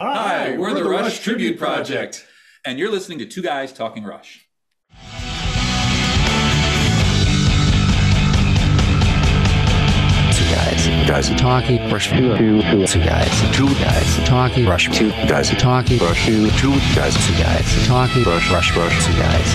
Hi, we're the Rush Tribute Project, and you're listening to Two Guys Talking Rush. Two guys talking Rush. Two guys talking Rush. Two guys talking Rush. Two guys talking Rush. Two guys.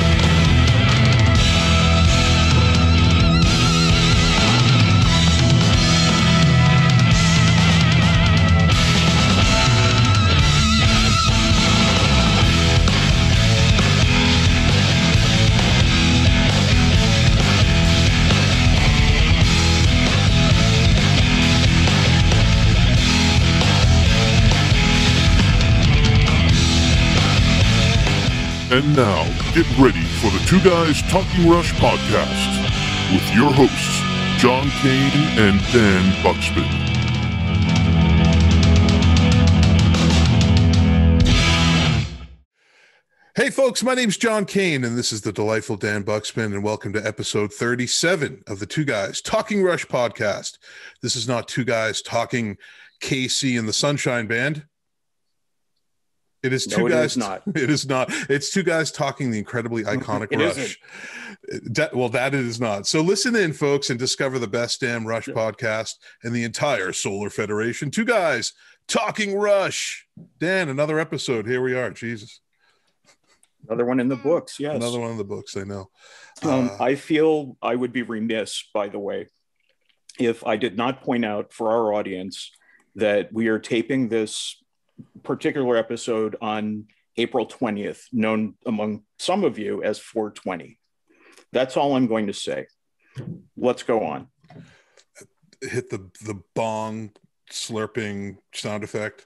And now, get ready for the Two Guys Talking Rush podcast with your hosts, John Kane and Dan Buxton. Hey folks, my name's John Kane, and this is the delightful Dan Buxton, and welcome to episode 37 of the Two Guys Talking Rush podcast. This is not Two Guys Talking KC and the Sunshine Band. It is two guys. It is not. It's two guys talking the incredibly iconic Rush. That it is not. So listen in, folks, and discover the best damn Rush podcast in the entire Solar Federation. Two Guys Talking Rush. Dan, another episode. Here we are. Jesus. Another one in the books. Yes. Another one in the books. I know. I feel I would be remiss, by the way, if I did not point out for our audience that we are taping this particular episode on April 20th, known among some of you as 420. That's all I'm going to say. Let's go on. Hit the bong slurping sound effect.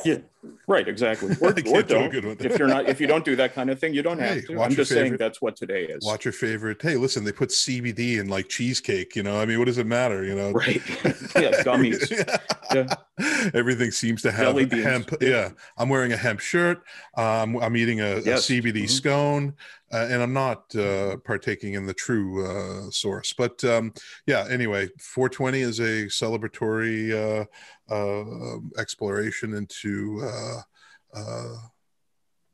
Yeah, right, exactly. Or don't. If you don't do that kind of thing, you don't have to. I'm just saying that's what today is. Watch your favorite. Hey, listen, they put CBD in like cheesecake, you know. I mean, what does it matter, you know? Right. Yeah, gummies. Yeah. Everything seems to have hemp. Yeah. I'm wearing a hemp shirt. I'm eating a CBD scone. And I'm not partaking in the true source. But anyway, 420 is a celebratory exploration into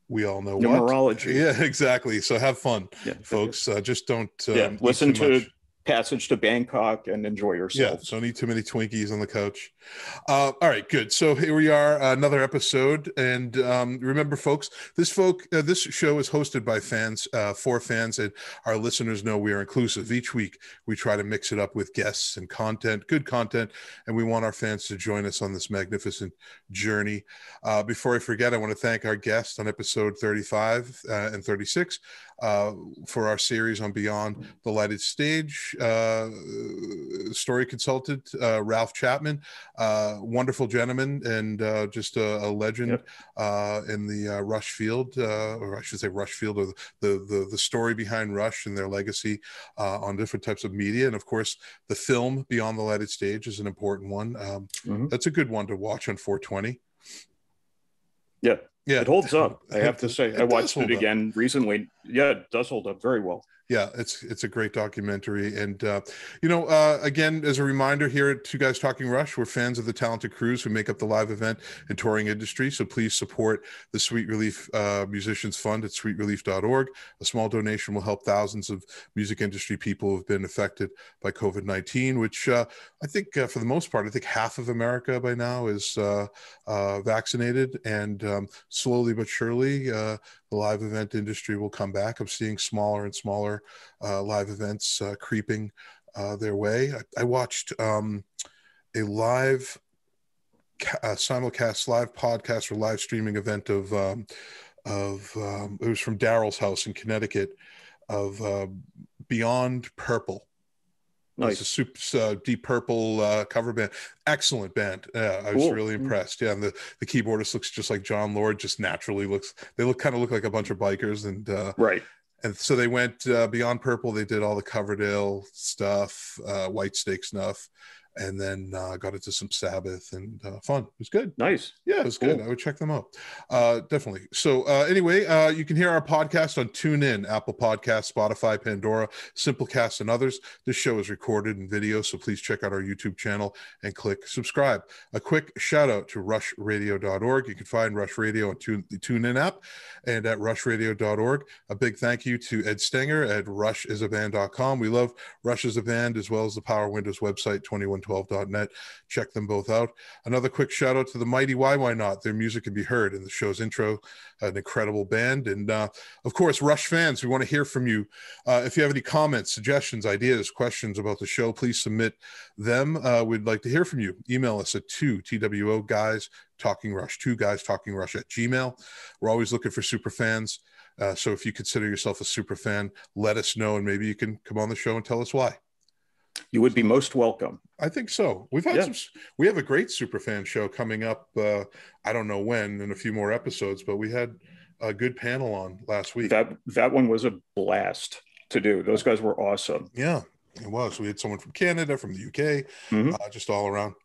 we all know numerology. What. Yeah, exactly. So have fun, folks. Just don't listen to Passage to Bangkok and enjoy yourself. Yeah, don't eat too many Twinkies on the couch. All right, good. So here we are, another episode. And remember, folks, this show is hosted by fans, for fans, and our listeners know we are inclusive. Each week, we try to mix it up with guests and content, good content, and we want our fans to join us on this magnificent journey. Before I forget, I want to thank our guests on episode 35 and 36 for our series on Beyond the Lighted Stage. Story consultant Ralph Chapman, wonderful gentleman, and just a legend in the Rush field, or I should say Rush field, or the story behind Rush and their legacy on different types of media. And of course, the film Beyond the Lighted Stage is an important one. That's a good one to watch on 420. Yeah, it holds up. I have to say, I watched it again recently. Yeah, it does hold up very well. Yeah, it's a great documentary. And, again, as a reminder here at Two Guys Talking Rush, we're fans of the talented crews who make up the live event and touring industry. So please support the Sweet Relief Musicians Fund at sweetrelief.org. A small donation will help thousands of music industry people who have been affected by COVID-19, which I think for the most part, I think half of America by now is vaccinated. And slowly but surely, the live event industry will come back. I'm seeing smaller and smaller live events creeping their way. I watched a live simulcast live podcast or live streaming event of it was from Daryl's house in Connecticut of Beyond Purple. Nice. It's a super Deep Purple cover band. Excellent band. I was really impressed. Yeah, and the keyboardist looks just like John Lord. Just naturally they kind of look like a bunch of bikers. And right. And so they went Beyond Purple. They did all the Coverdale stuff, White Snake stuff, and then got into some Sabbath and fun. It was good. Nice. Yeah, it was Cool. good. I would check them out. Definitely. So anyway, you can hear our podcast on TuneIn, Apple Podcasts, Spotify, Pandora, Simplecast, and others. This show is recorded in video, so please check out our YouTube channel and click subscribe. A quick shout out to rushradio.org. You can find Rush Radio on the TuneIn app and at rushradio.org. A big thank you to Ed Stenger at rushisaband.com. We love Rush as a Band as well as the Power Windows website, 2112.net. Check them both out. Another quick shout out to the Mighty Why Not. Their music can be heard in the show's intro, an incredible band. And of course, Rush fans, we want to hear from you. If you have any comments, suggestions, ideas, questions about the show, please submit them. We'd like to hear from you. Email us at 2TWO guys talking rush, 2guystalkingrush at gmail. We're always looking for super fans. So if you consider yourself a super fan, let us know, and maybe you can come on the show and tell us why. You would be most welcome. I think so. We've had we have a great super fan show coming up. I don't know when, in a few more episodes, but we had a good panel on last week. That one was a blast to do. Those guys were awesome. Yeah, it was. We had someone from Canada, from the UK, just all around.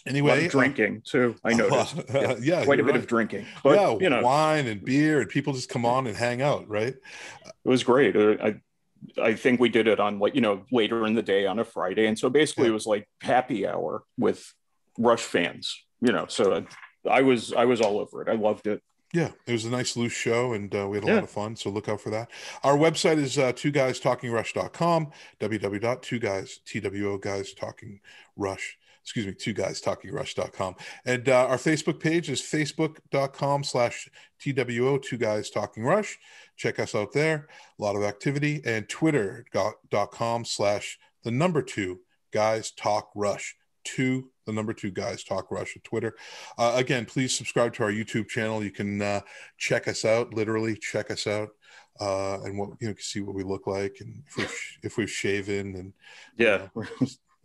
Anyway, a lot of drinking too. I noticed. Yeah, quite a bit of drinking. But wine and beer, and people just come on and hang out. Right? It was great. I think we did it on later in the day on a Friday, and so basically it was like happy hour with Rush fans. So I was all over it. I loved it. Yeah, it was a nice loose show, and we had a lot of fun, so look out for that. Our website is 2guystalkingrush.com, www.2guystalkingrush.com. And our Facebook page is facebook.com/TWO, 2guystalkingrush. Check us out there. A lot of activity. And twitter.com/2guystalkrush. 2 guys talk rush at Twitter. Again, please subscribe to our YouTube channel. You can check us out, literally check us out, and see what we look like, and if we've shaven, and yeah,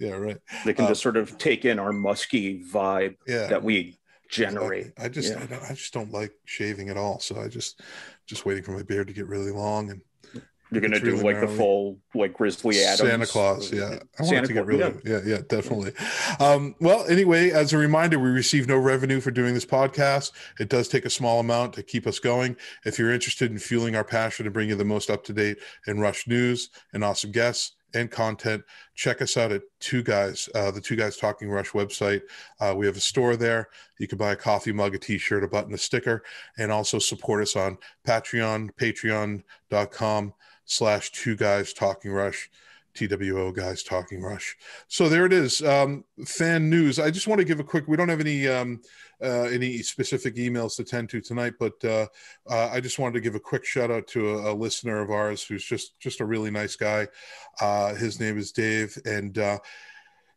right. They can just sort of take in our musky vibe that we generate. Exactly. I just don't like shaving at all, so I just waiting for my beard to get really long. And you're going to do really the full Grizzly Adams. Santa Claus, yeah. I want to get rid of it. Yeah, definitely. Well, anyway, as a reminder, we receive no revenue for doing this podcast. It does take a small amount to keep us going. If you're interested in fueling our passion and bringing you the most up-to-date and Rush news and awesome guests and content, check us out at the 2 Guys Talking Rush website. We have a store there. You can buy a coffee mug, a t-shirt, a button, a sticker, and also support us on patreon.com/2 Guys Talking Rush, TWO Guys Talking Rush. So there it is. Fan news. I just want to give a quick, we don't have any specific emails to tend to tonight, but I just wanted to give a quick shout out to a listener of ours who's just a really nice guy. His name is Dave, and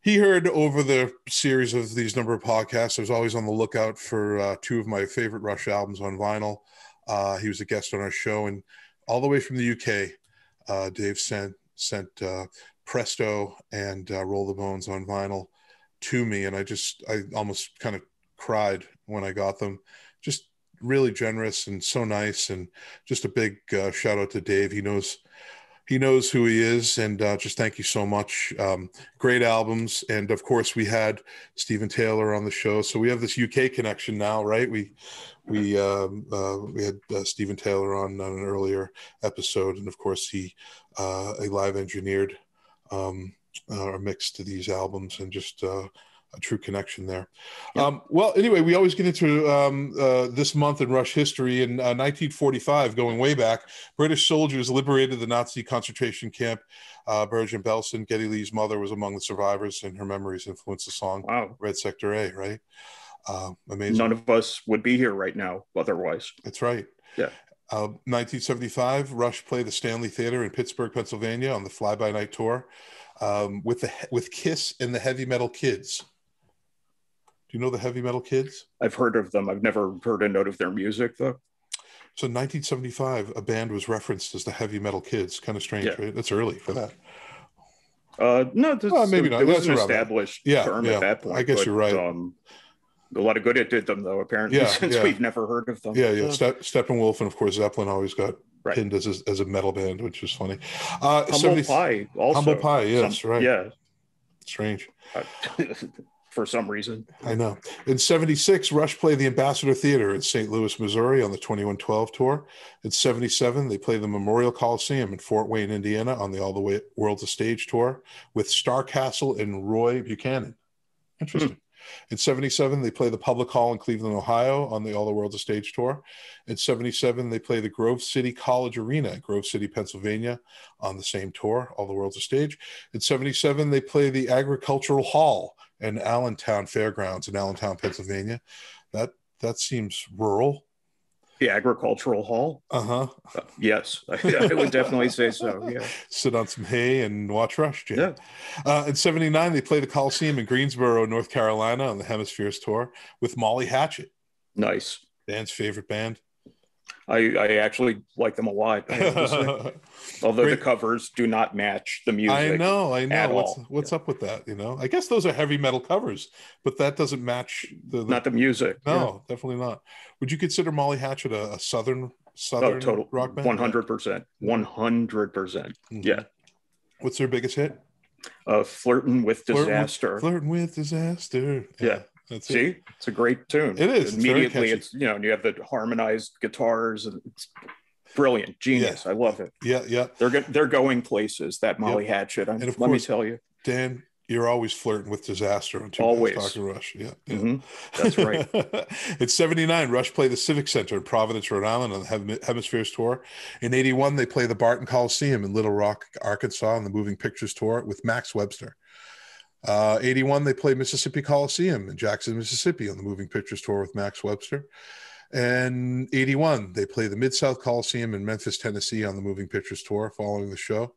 he heard over the series of these number of podcasts, I was always on the lookout for 2 of my favorite Rush albums on vinyl. He was a guest on our show, and all the way from the UK, Dave sent Presto and Roll the Bones on vinyl to me, and I almost kind of cried when I got them. Just really generous and so nice, and just a big shout out to Dave. He knows who he is, and just thank you so much. Great albums, and of course we had Stephen Taylor on the show, so we have this UK connection now, right? We had Stephen Taylor on an earlier episode, and of course he live engineered or mixed to these albums, and just a true connection there. Yep. Well, anyway, we always get into this month in Rush history. In 1945, going way back, British soldiers liberated the Nazi concentration camp Bergen-Belsen. Geddy Lee's mother was among the survivors, and her memories influenced the song Red Sector A, right? Amazing. None of us would be here right now otherwise. That's right. Yeah. 1975, Rush played the Stanley Theater in Pittsburgh, Pennsylvania on the Fly By Night tour with Kiss and the Heavy Metal Kids. Do you know the Heavy Metal Kids? I've heard of them. I've never heard a note of their music, though. So in 1975, a band was referenced as the Heavy Metal Kids. Kind of strange, right? That's early for that. No, maybe not. It was an established term at that point. I guess you're right. A lot of good it did them, though, apparently, since we've never heard of them. Yeah. Steppenwolf and, of course, Zeppelin always got pinned as a metal band, which is funny. Humble Pie also. Humble Pie, yes, right. Yeah. Strange. For some reason. I know. In 76, Rush played the Ambassador Theater in St. Louis, Missouri on the 2112 tour. In 77, they played the Memorial Coliseum in Fort Wayne, Indiana on the All the World's a Stage tour with Star Castle and Roy Buchanan. Interesting. In 77, they play the Public Hall in Cleveland, Ohio on the All the World's a Stage tour. In 77, they play the Grove City College Arena in Grove City, Pennsylvania on the same tour, All the World's a Stage. In 77, they play the Agricultural Hall and Allentown Fairgrounds in Allentown, Pennsylvania. That seems rural. The Agricultural Hall? Uh-huh. Yes, I would definitely say so, yeah. Sit on some hay and watch Rush, Jay. Yeah. In 79, they play the Coliseum in Greensboro, North Carolina on the Hemispheres tour with Molly Hatchet. Nice. Dan's favorite band. I actually like them a lot. I have to say. Although the covers do not match the music. I know. At What's up with that? I guess those are heavy metal covers, but that doesn't match not the music. No, definitely not. Would you consider Molly Hatchet a southern total rock band? 100%. 100%. Yeah. What's their biggest hit? Flirting with Disaster. Flirting with Disaster. Yeah. That's See, it's a great tune. It is. Immediately, it's you have the harmonized guitars, and it's brilliant, genius. Yeah. I love it. Yeah. They're going places. That Molly Hatchet. And of let course, me tell you, Dan, you're always flirting with Disaster on always talking Rush. Yeah. Mm-hmm. That's right. In 79, Rush played the Civic Center in Providence, Rhode Island on the Hemispheres tour. In 81, they play the Barton Coliseum in Little Rock, Arkansas on the Moving Pictures tour with Max Webster. 81, they play Mississippi Coliseum in Jackson, Mississippi on the Moving Pictures tour with Max Webster. And 81, they play the Mid-South Coliseum in Memphis, Tennessee on the Moving Pictures tour. Following the show,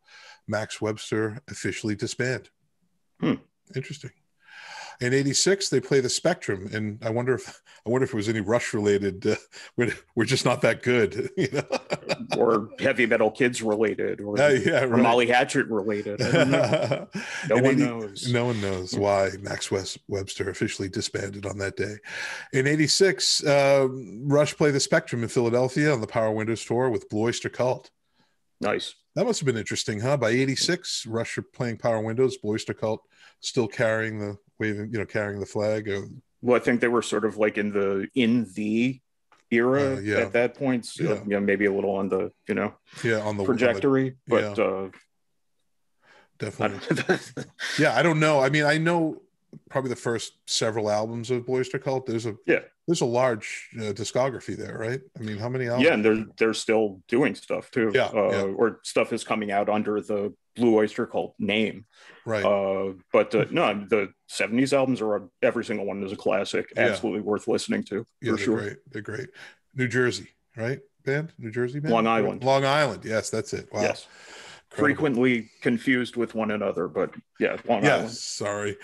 Max Webster officially disbanded. Interesting. In 86, they play the Spectrum, and I wonder if it was any Rush related. We're just not that good, or Heavy Metal Kids related, or Molly Hatchet related. I don't know. No one knows. No one knows why Max Webster officially disbanded on that day. In 86, Rush play the Spectrum in Philadelphia on the Power Windows tour with Blue Oyster Cult. Nice. That must have been interesting, huh? By 86, Rush are playing Power Windows, Blue Oyster Cult still carrying the flag. Well, I think they were sort of like in the era at that point. So, maybe a little on the on the trajectory, but definitely. I don't know. I mean, I know probably the first several albums of Blue Oyster Cult. There's a large discography there, right? I mean, how many albums? Yeah, and they're still doing stuff too. Or stuff is coming out under the Blue Oyster Cult name. Right. But no, the 70s albums every single one is a classic. Absolutely worth listening to. Yeah, for sure. Great. They're great. New Jersey, right? New Jersey band? Long Island. Long Island. Yes, that's it. Wow. Yes. Incredible. Frequently confused with one another, but Long Island. Sorry.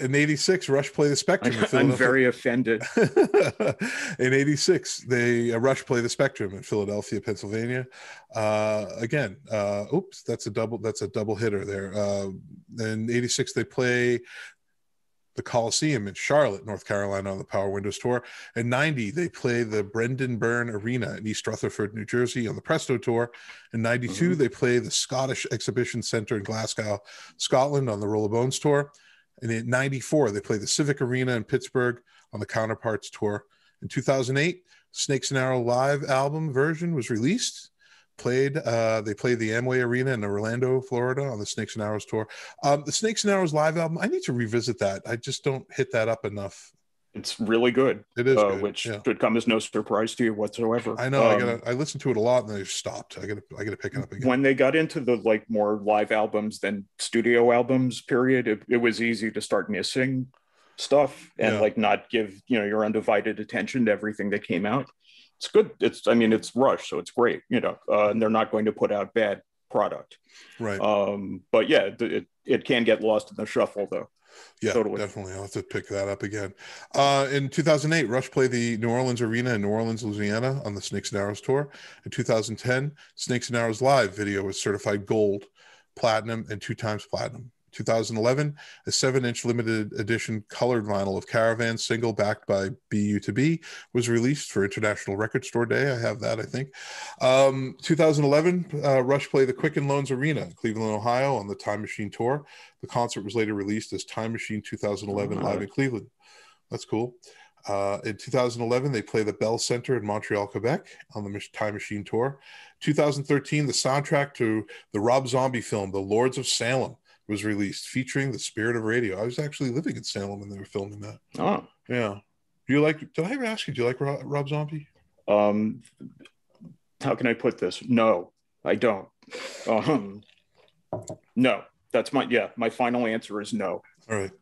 In 86, Rush play the Spectrum in Philadelphia. I'm very offended. In 86, Rush play the Spectrum in Philadelphia, Pennsylvania. Again, that's a double hitter there. In 86, they play the Coliseum in Charlotte, North Carolina on the Power Windows tour. In 90, they play the Brendan Byrne Arena in East Rutherford, New Jersey on the Presto tour. In 92, they play the Scottish Exhibition Centre in Glasgow, Scotland on the Roll of Bones tour. And in 94, they play the Civic Arena in Pittsburgh on the Counterparts tour. In 2008, Snakes and Arrow live album version was released. They played the Amway Arena in Orlando, Florida on the Snakes and Arrows tour. The Snakes and Arrows live album, I need to revisit that. I just don't hit that up enough. It's really good. It is good, which should come as no surprise to you whatsoever. I know. I listened to it a lot and then I stopped. I gotta pick it up again. When they got into the more live albums than studio albums period, it was easy to start missing stuff and not give your undivided attention to everything that came out. It's good. It's Rush, so it's great, and they're not going to put out bad product. Right. But it can get lost in the shuffle though. Yeah, totally. Definitely. I'll have to pick that up again. In 2008, Rush played the New Orleans Arena in New Orleans, Louisiana on the Snakes and Arrows tour. In 2010, Snakes and Arrows live video was certified gold, platinum, and 2 times platinum. 2011, a 7-inch limited edition colored vinyl of Caravan single backed by BU2B was released for International Record Store Day. I have that, I think. 2011, Rush played the Quicken Loans Arena in Cleveland, Ohio on the Time Machine Tour. The concert was later released as Time Machine 2011 Live in Cleveland. That's cool. In 2011, they play the Bell Center in Montreal, Quebec on the Time Machine Tour. 2013, the soundtrack to the Rob Zombie film, The Lords of Salem, was released, featuring the Spirit of Radio. I was actually living in Salem when they were filming that. Oh. Yeah. Did I ever ask you, do you like Rob Zombie? How can I put this? No, I don't. No, that's my final answer is no. All right.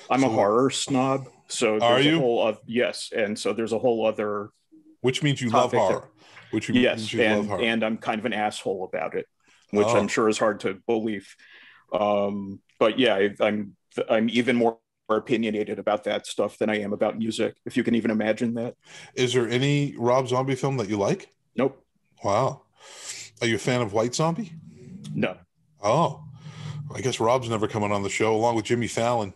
I'm a horror snob. So are you? Yes. And so there's a whole other. Which means you love horror. Yes. And I'm kind of an asshole about it, which I'm sure is hard to believe. But yeah, I'm even more opinionated about that stuff than I am about music, if you can even imagine that. Is there any Rob Zombie film that you like? Nope. Wow. Are you a fan of White Zombie? No. Oh, I guess Rob's never coming on the show along with Jimmy Fallon.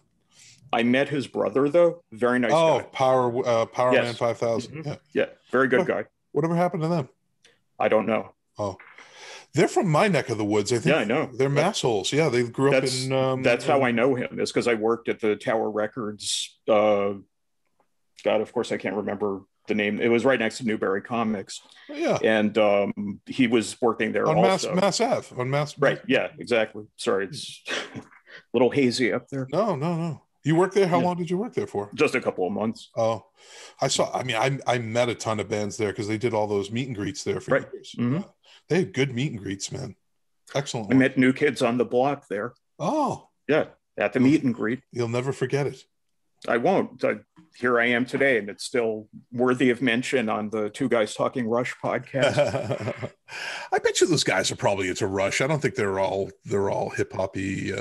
I met his brother though. Very nice guy. Power yes. Man 5000. Mm-hmm. Yeah. Very good guy. Whatever happened to them? I don't know. Oh. They're from my neck of the woods, I think. Yeah, I know. They're massholes. Yeah, they grew up in... that's how I know him, is because I worked at the Tower Records. God, of course, I can't remember the name. It was right next to Newberry Comics. Yeah. And he was working there on also. Mass Ave. On Mass... Right, yeah, exactly. Sorry, it's a little hazy up there. No. You worked there? How long did you work there for? Just a couple of months. Oh, I met a ton of bands there because they did all those meet and greets there for years. Mm-hmm. They had good meet and greets, man. Excellent. I met New Kids on the Block there. Oh. Yeah, at the meet and greet. You'll never forget it. I won't. Here I am today, and it's still worthy of mention on the Two Guys Talking Rush podcast. I bet you those guys are probably into Rush. I don't think they're all hip hoppy.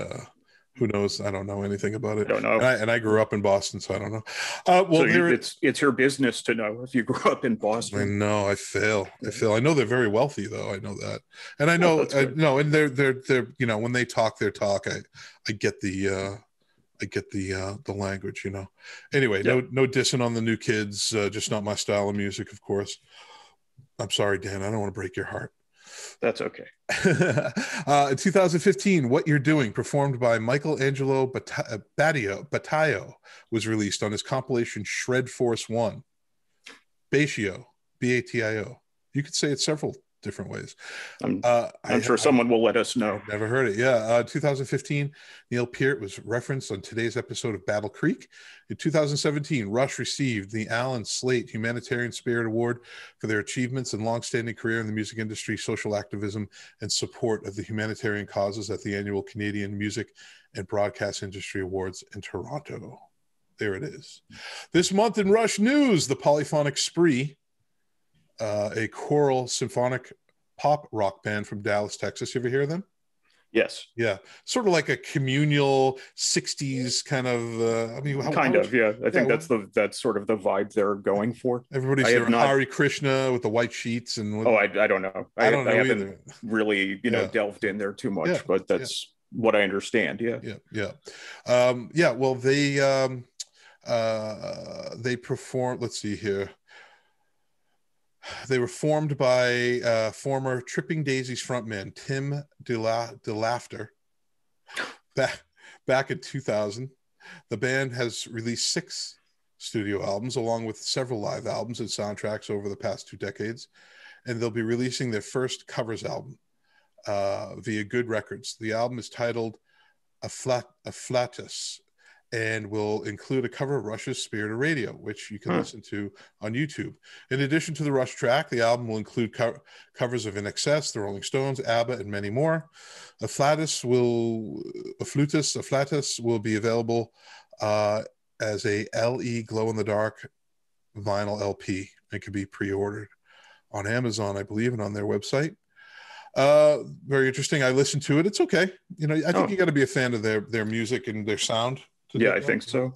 Who knows? I don't know anything about it. I don't know. And I grew up in Boston, so I don't know. It's your business to know if you grew up in Boston. I know. I fail. I know they're very wealthy, though. I know that, and I know. And they're when they talk their talk. I get the language. Anyway, no dissing on the New Kids. Just not my style of music, of course. I'm sorry, Dan. I don't want to break your heart. That's okay. In 2015, What You're Doing, performed by Michelangelo Battaio, was released on his compilation Shred Force 1. Batio, Batio. You could say it several different ways. I'm sure someone will let us know. Never heard it. Yeah. 2015, Neil Peart was referenced on today's episode of Battle Creek. In 2017, Rush received the Alan Slate Humanitarian Spirit Award for their achievements and longstanding career in the music industry, social activism, and support of the humanitarian causes at the annual Canadian Music and Broadcast Industry Awards in Toronto. There it is. This month in Rush news, the Polyphonic Spree, a choral symphonic pop rock band from Dallas, Texas. You ever hear of them? Yes. Yeah. Sort of like a communal 60s kind of, yeah. I think that's sort of the vibe they're going for. Everybody's hearing Hare Krishna with the white sheets and... I don't know. I don't know haven't either. Really, delved in there too much, but that's what I understand. Yeah. Well, they perform, let's see here. They were formed by former Tripping Daisies frontman Tim DeLaughter back in 2000. The band has released 6 studio albums along with several live albums and soundtracks over the past 2 decades, and they'll be releasing their first covers album via Good Records. The album is titled Afflatus and will include a cover of Rush's Spirit of Radio, which you can listen to on YouTube. In addition to the Rush track, the album will include covers of In Excess, the Rolling Stones, ABBA, and many more. Afflatus will be available as a LE glow-in-the-dark vinyl LP. It can be pre-ordered on Amazon, I believe, and on their website. Very interesting. I listened to it. It's okay. I think you got to be a fan of their music and their sound. Yeah, I think so.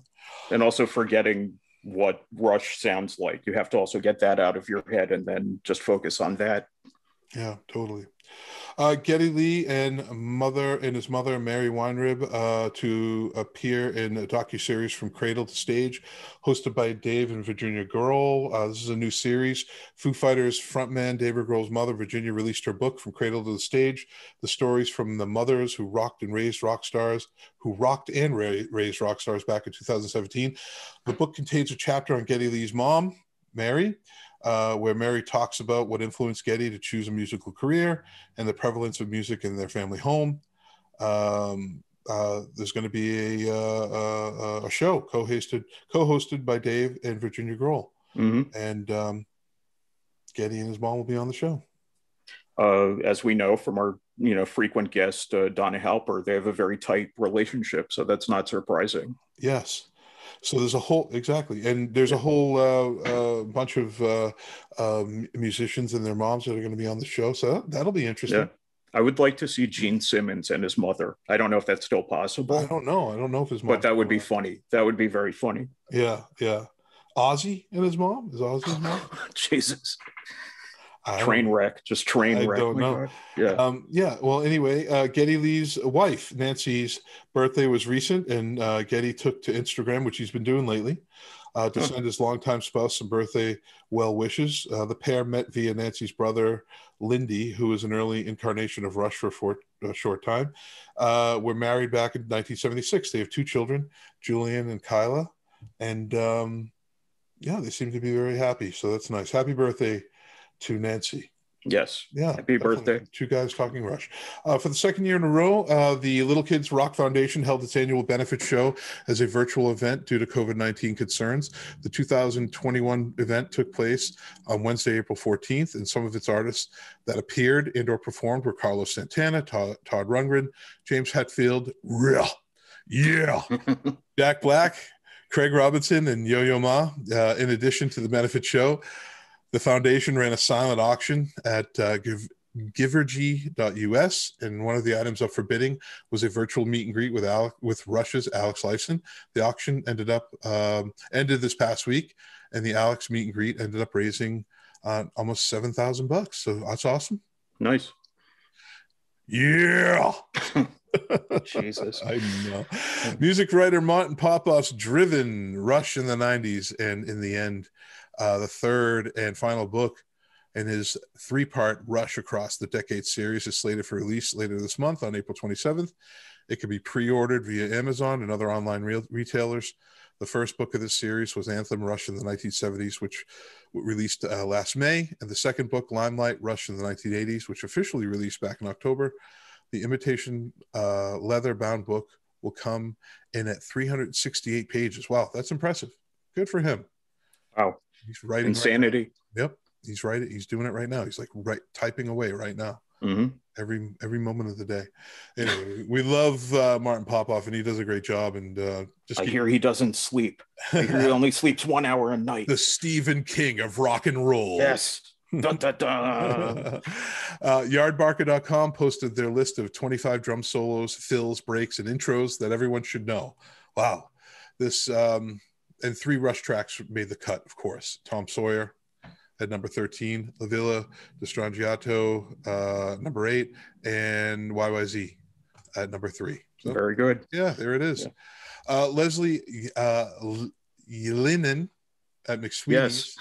And also forgetting what Rush sounds like. You have to also get that out of your head and then just focus on that. Yeah, totally. Geddy Lee and his mother Mary Weinrib to appear in a docuseries From Cradle to Stage, hosted by Dave and Virginia Girl. This is a new series. Foo Fighters frontman David Grohl's mother Virginia released her book From Cradle to the Stage, the stories from the mothers who rocked and raised rock stars back in 2017. The book contains a chapter on Geddy Lee's mom, Mary, where Mary talks about what influenced Geddy to choose a musical career and the prevalence of music in their family home. There's going to be a show co-hosted by Dave and Virginia Grohl, and Geddy and his mom will be on the show. As we know from our frequent guest Donna Halper, they have a very tight relationship, so that's not surprising. Yes. So there's a whole bunch of musicians and their moms that are going to be on the show. So that'll be interesting. Yeah. I would like to see Gene Simmons and his mother. I don't know if that's still possible. I don't know if his mom. But that would be funny. That would be very funny. Yeah. Ozzy and his mom? Is Ozzy his mom? Jesus. Train wreck. I don't know. Yeah. Well, anyway, Geddy Lee's wife, Nancy's birthday was recent, and Geddy took to Instagram, which he's been doing lately, to send his longtime spouse some birthday well wishes. The pair met via Nancy's brother, Lindy, who was an early incarnation of Rush for a short time. Were married back in 1976. They have 2 children, Julian and Kyla, and they seem to be very happy. So that's nice. Happy birthday to Nancy. Yes. Yeah. Happy birthday. 2 Guys Talking Rush. For the second year in a row, the Little Kids Rock Foundation held its annual benefit show as a virtual event due to COVID-19 concerns. The 2021 event took place on Wednesday, April 14th, and some of its artists that appeared and or performed were Carlos Santana, Todd Rundgren, James Hetfield, Jack Black, Craig Robinson, and Yo-Yo Ma. In addition to the benefit show, the foundation ran a silent auction at givergy.us, and one of the items up for bidding was a virtual meet and greet with Rush's Alex Lifeson. The auction ended this past week, and the Alex meet and greet ended up raising almost $7,000. So that's awesome. Nice. Yeah. Jesus. I know. Music writer Martin Popoff's Driven, Rush in the 90s, and in the end, the third and final book in his 3-part Rush Across the Decades series is slated for release later this month on April 27th. It can be pre-ordered via Amazon and other online retailers. The first book of this series was Anthem, Rush in the 1970s, which released last May, and the second book, Limelight, Rush in the 1980s, which officially released back in October. The imitation leather-bound book will come in at 368 pages. Wow, that's impressive. Good for him. Wow. He's writing. Insanity. Right. Yep. He's writing. He's doing it right now. He's like typing away right now. Every moment of the day. Anyway, we love Martin Popoff, and he does a great job. And I hear he doesn't sleep. I hear he only sleeps 1 hour a night. The Stephen King of rock and roll. Yes. Dun, dun, dun. Yardbarker.com posted their list of 25 drum solos, fills, breaks, and intros that everyone should know. Wow. This and 3 Rush tracks made the cut, of course. Tom Sawyer at number 13, La Villa di Strangiato number 8, and YYZ at number 3. So, very good. Yeah, there it is. Yeah. Leslie Yelinin at McSweeney's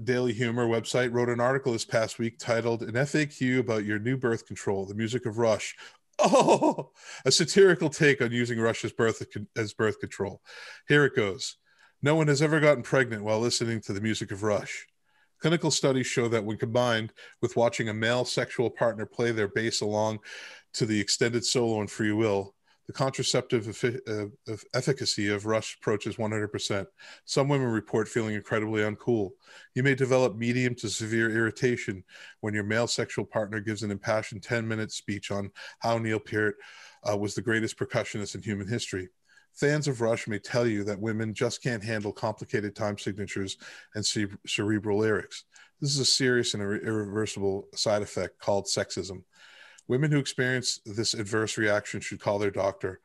Daily Humor website wrote an article this past week titled "An FAQ About Your New Birth Control: The Music of Rush." Oh, a satirical take on using Rush as birth control. Here it goes. No one has ever gotten pregnant while listening to the music of Rush. Clinical studies show that when combined with watching a male sexual partner play their bass along to the extended solo in Free Will, the contraceptive efficacy of Rush approaches 100%. Some women report feeling incredibly uncool. You may develop medium to severe irritation when your male sexual partner gives an impassioned 10-minute speech on how Neil Peart was the greatest percussionist in human history. Fans of Rush may tell you that women just can't handle complicated time signatures and cerebral lyrics. This is a serious and irreversible side effect called sexism. Women who experience this adverse reaction should call their doctor,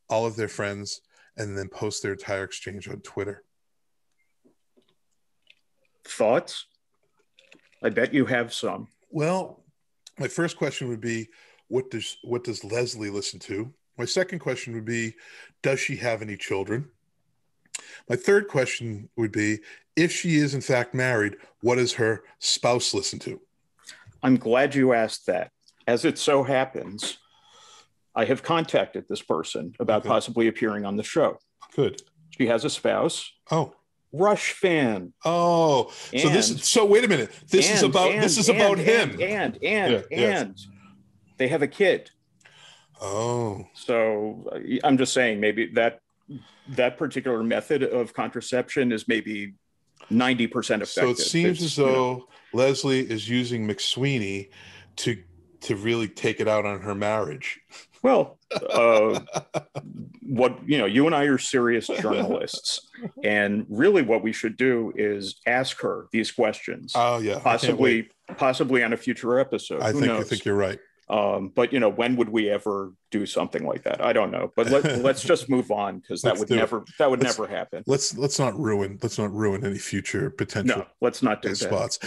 all of their friends, and then post their entire exchange on Twitter. Thoughts? I bet you have some. Well, My first question would be, what does Leslie listen to? My second question would be, does she have any children? My third question would be, if she is in fact married, what does her spouse listen to? I'm glad you asked that. As it so happens, I have contacted this person about possibly appearing on the show. Good. She has a spouse. Oh. Rush fan. Oh, so wait a minute. This is about him. And they have a kid. Oh. So I'm just saying, maybe that particular method of contraception is maybe 90% effective. So it seems as though Leslie is using McSweeney to really take it out on her marriage. Well, you and I are serious journalists, and really what we should do is ask her these questions. Oh yeah, possibly on a future episode. I think you're right. But when would we ever do something like that? I don't know. But let's just move on, because that would never happen. Let's not ruin any future potential. No, let's not do spots.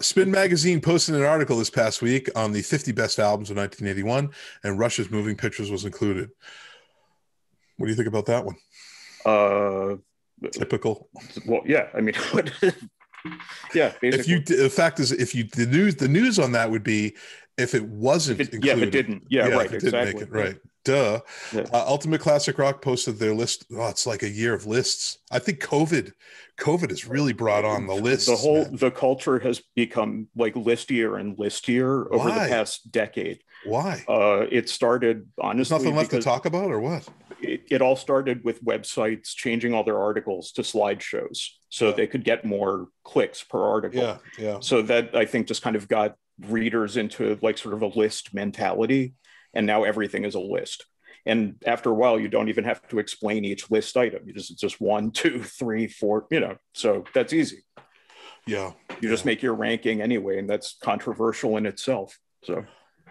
Spin Magazine posted an article this past week on the 50 best albums of 1981, and Rush's Moving Pictures was included. What do you think about that one? Typical. Well, yeah. I mean, yeah. Basically. The news on that would be, if it wasn't included. Yeah, if it didn't. Yeah, right. If it exactly. didn't make it, right. Duh. Yeah. Ultimate Classic Rock posted their list. Oh, it's like a year of lists. I think COVID has really brought on the lists. The culture has become like listier and listier over the past decade. Why? It started, honestly. There's nothing left to talk about, or what? It all started with websites changing all their articles to slideshows so they could get more clicks per article. Yeah. So that, I think, just kind of got readers into like sort of a list mentality, and now everything is a list. And after a while, you don't even have to explain each list item. It's just 1, 2, 3, 4, so that's easy. Yeah. You just make your ranking anyway, and that's controversial in itself. So,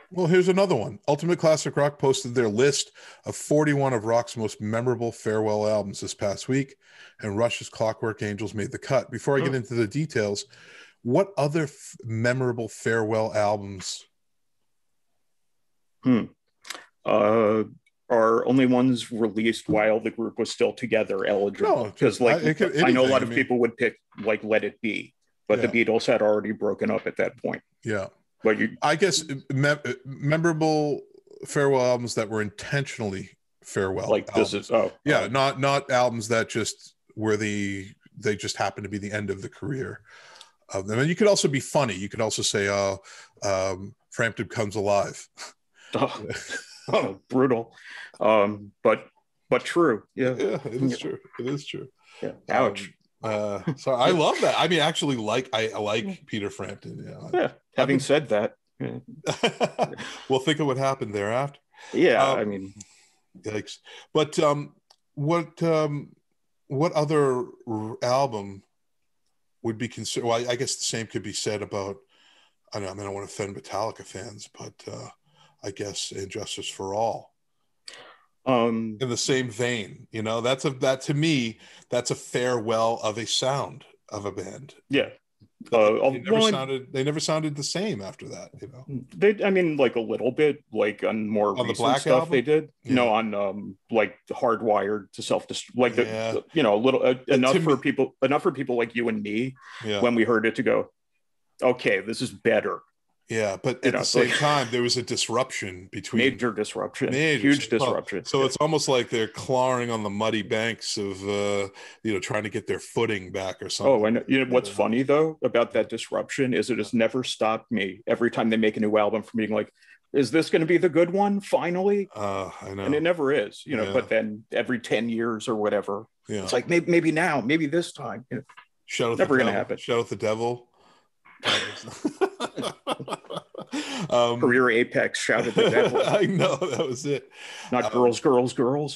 well, here's another one. Ultimate Classic Rock posted their list of 41 of rock's most memorable farewell albums this past week, and Rush's Clockwork Angels made the cut. Before I get into the details, what other memorable farewell albums? Are only ones released while the group was still together eligible? Because I know a lot of people would pick like Let It Be, but the Beatles had already broken up at that point. Yeah. But I guess memorable farewell albums that were intentionally farewell. Like albums. This is not albums that just were they just happened to be the end of the career of them. And you could also be funny. You could also say, Frampton Comes Alive. Brutal. But true. Yeah, it is true. It is true. Yeah. Ouch. So I love that. I mean, actually, I like Peter Frampton. Yeah. Having said that, we'll think of what happened thereafter. Yeah. I mean, yikes. But what other album would be considered? Well, I guess the same could be said about. I don't want to offend Metallica fans, but I guess Injustice for All. In the same vein, that to me, that's a farewell of a sound of a band. Yeah. They never sounded the same after that, I mean, like a little bit, like on more recent the Black stuff album? they did. Yeah. No, on like Hardwired to Self-Destruct, like a little enough for people like you and me when we heard it to go, okay, this is better. Yeah, but at the same time, there was a disruption between huge disruption. So it's almost like they're clawing on the muddy banks of trying to get their footing back or something. Oh, and what's funny though about that disruption is it has never stopped me every time they make a new album from being like, is this going to be the good one finally? I know, and it never is. But then every 10 years or whatever, it's like maybe now, maybe this time. Shout out never going to happen. Shout out the devil. Career apex, shouted the devil. I know, that was it. Not girls.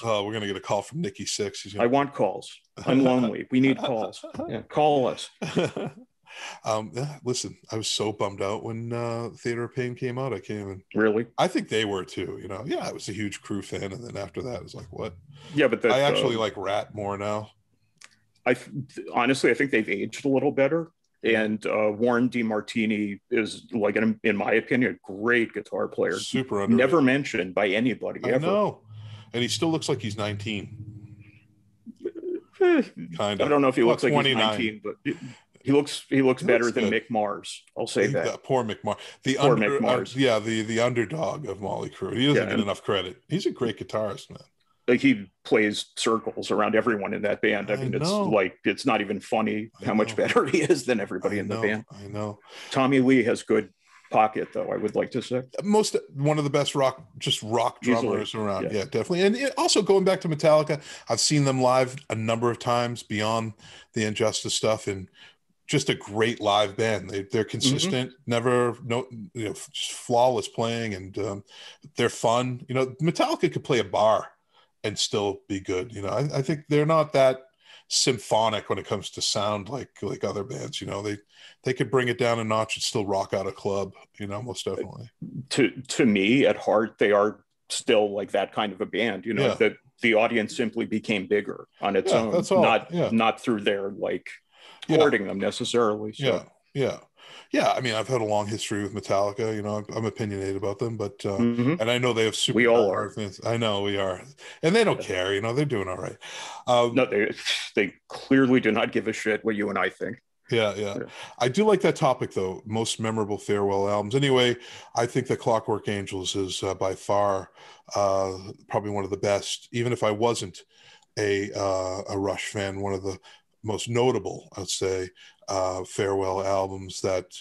Oh, we're gonna get a call from Nikki Sixx. I want calls. I'm lonely. We need calls. Yeah, call us. Listen, I was so bummed out when Theater of Pain came out. I can't even. Really? I think they were too. I was a huge Crew fan, and then after that, it was like, what? Yeah, but I actually like Rat more now. Honestly, I think they've aged a little better. And Warren DeMartini is, like, in my opinion, a great guitar player. Super underrated. Never mentioned by anybody ever. I know. And he still looks like he's 19. Kind of. I don't know if he looks like 29. He's 19, but he looks better than good. Mick Mars. I'll say that. Poor Mick Mars. The underdog of Motley Crue. He doesn't get enough credit. He's a great guitarist, man. Like, he plays circles around everyone in that band. I mean, it's not even funny how much better he is than everybody in the band. I know. Tommy Lee has good pocket, though, I would like to say. One of the best rock drummers around. Yeah, definitely. And also, going back to Metallica, I've seen them live a number of times beyond the Injustice stuff, and just a great live band. They're consistent, just flawless playing, and they're fun. Metallica could play a bar and still be good. I think they're not that symphonic when it comes to sound like other bands. They could bring it down a notch and still rock out a club, most definitely. To me, at heart, they are still like that kind of a band, that the audience simply became bigger on its own. That's all. Not through their courting them necessarily. So. Yeah. I mean, I've had a long history with Metallica. I'm opinionated about them, but and I know they have super. We all are. I know we are, and they don't care. They're doing all right. No, they clearly do not give a shit what you and I think. Yeah. I do like that topic, though. Most memorable farewell albums. Anyway, I think that Clockwork Angels is by far probably one of the best. Even if I wasn't a Rush fan, one of the most notable, I'd say, farewell albums that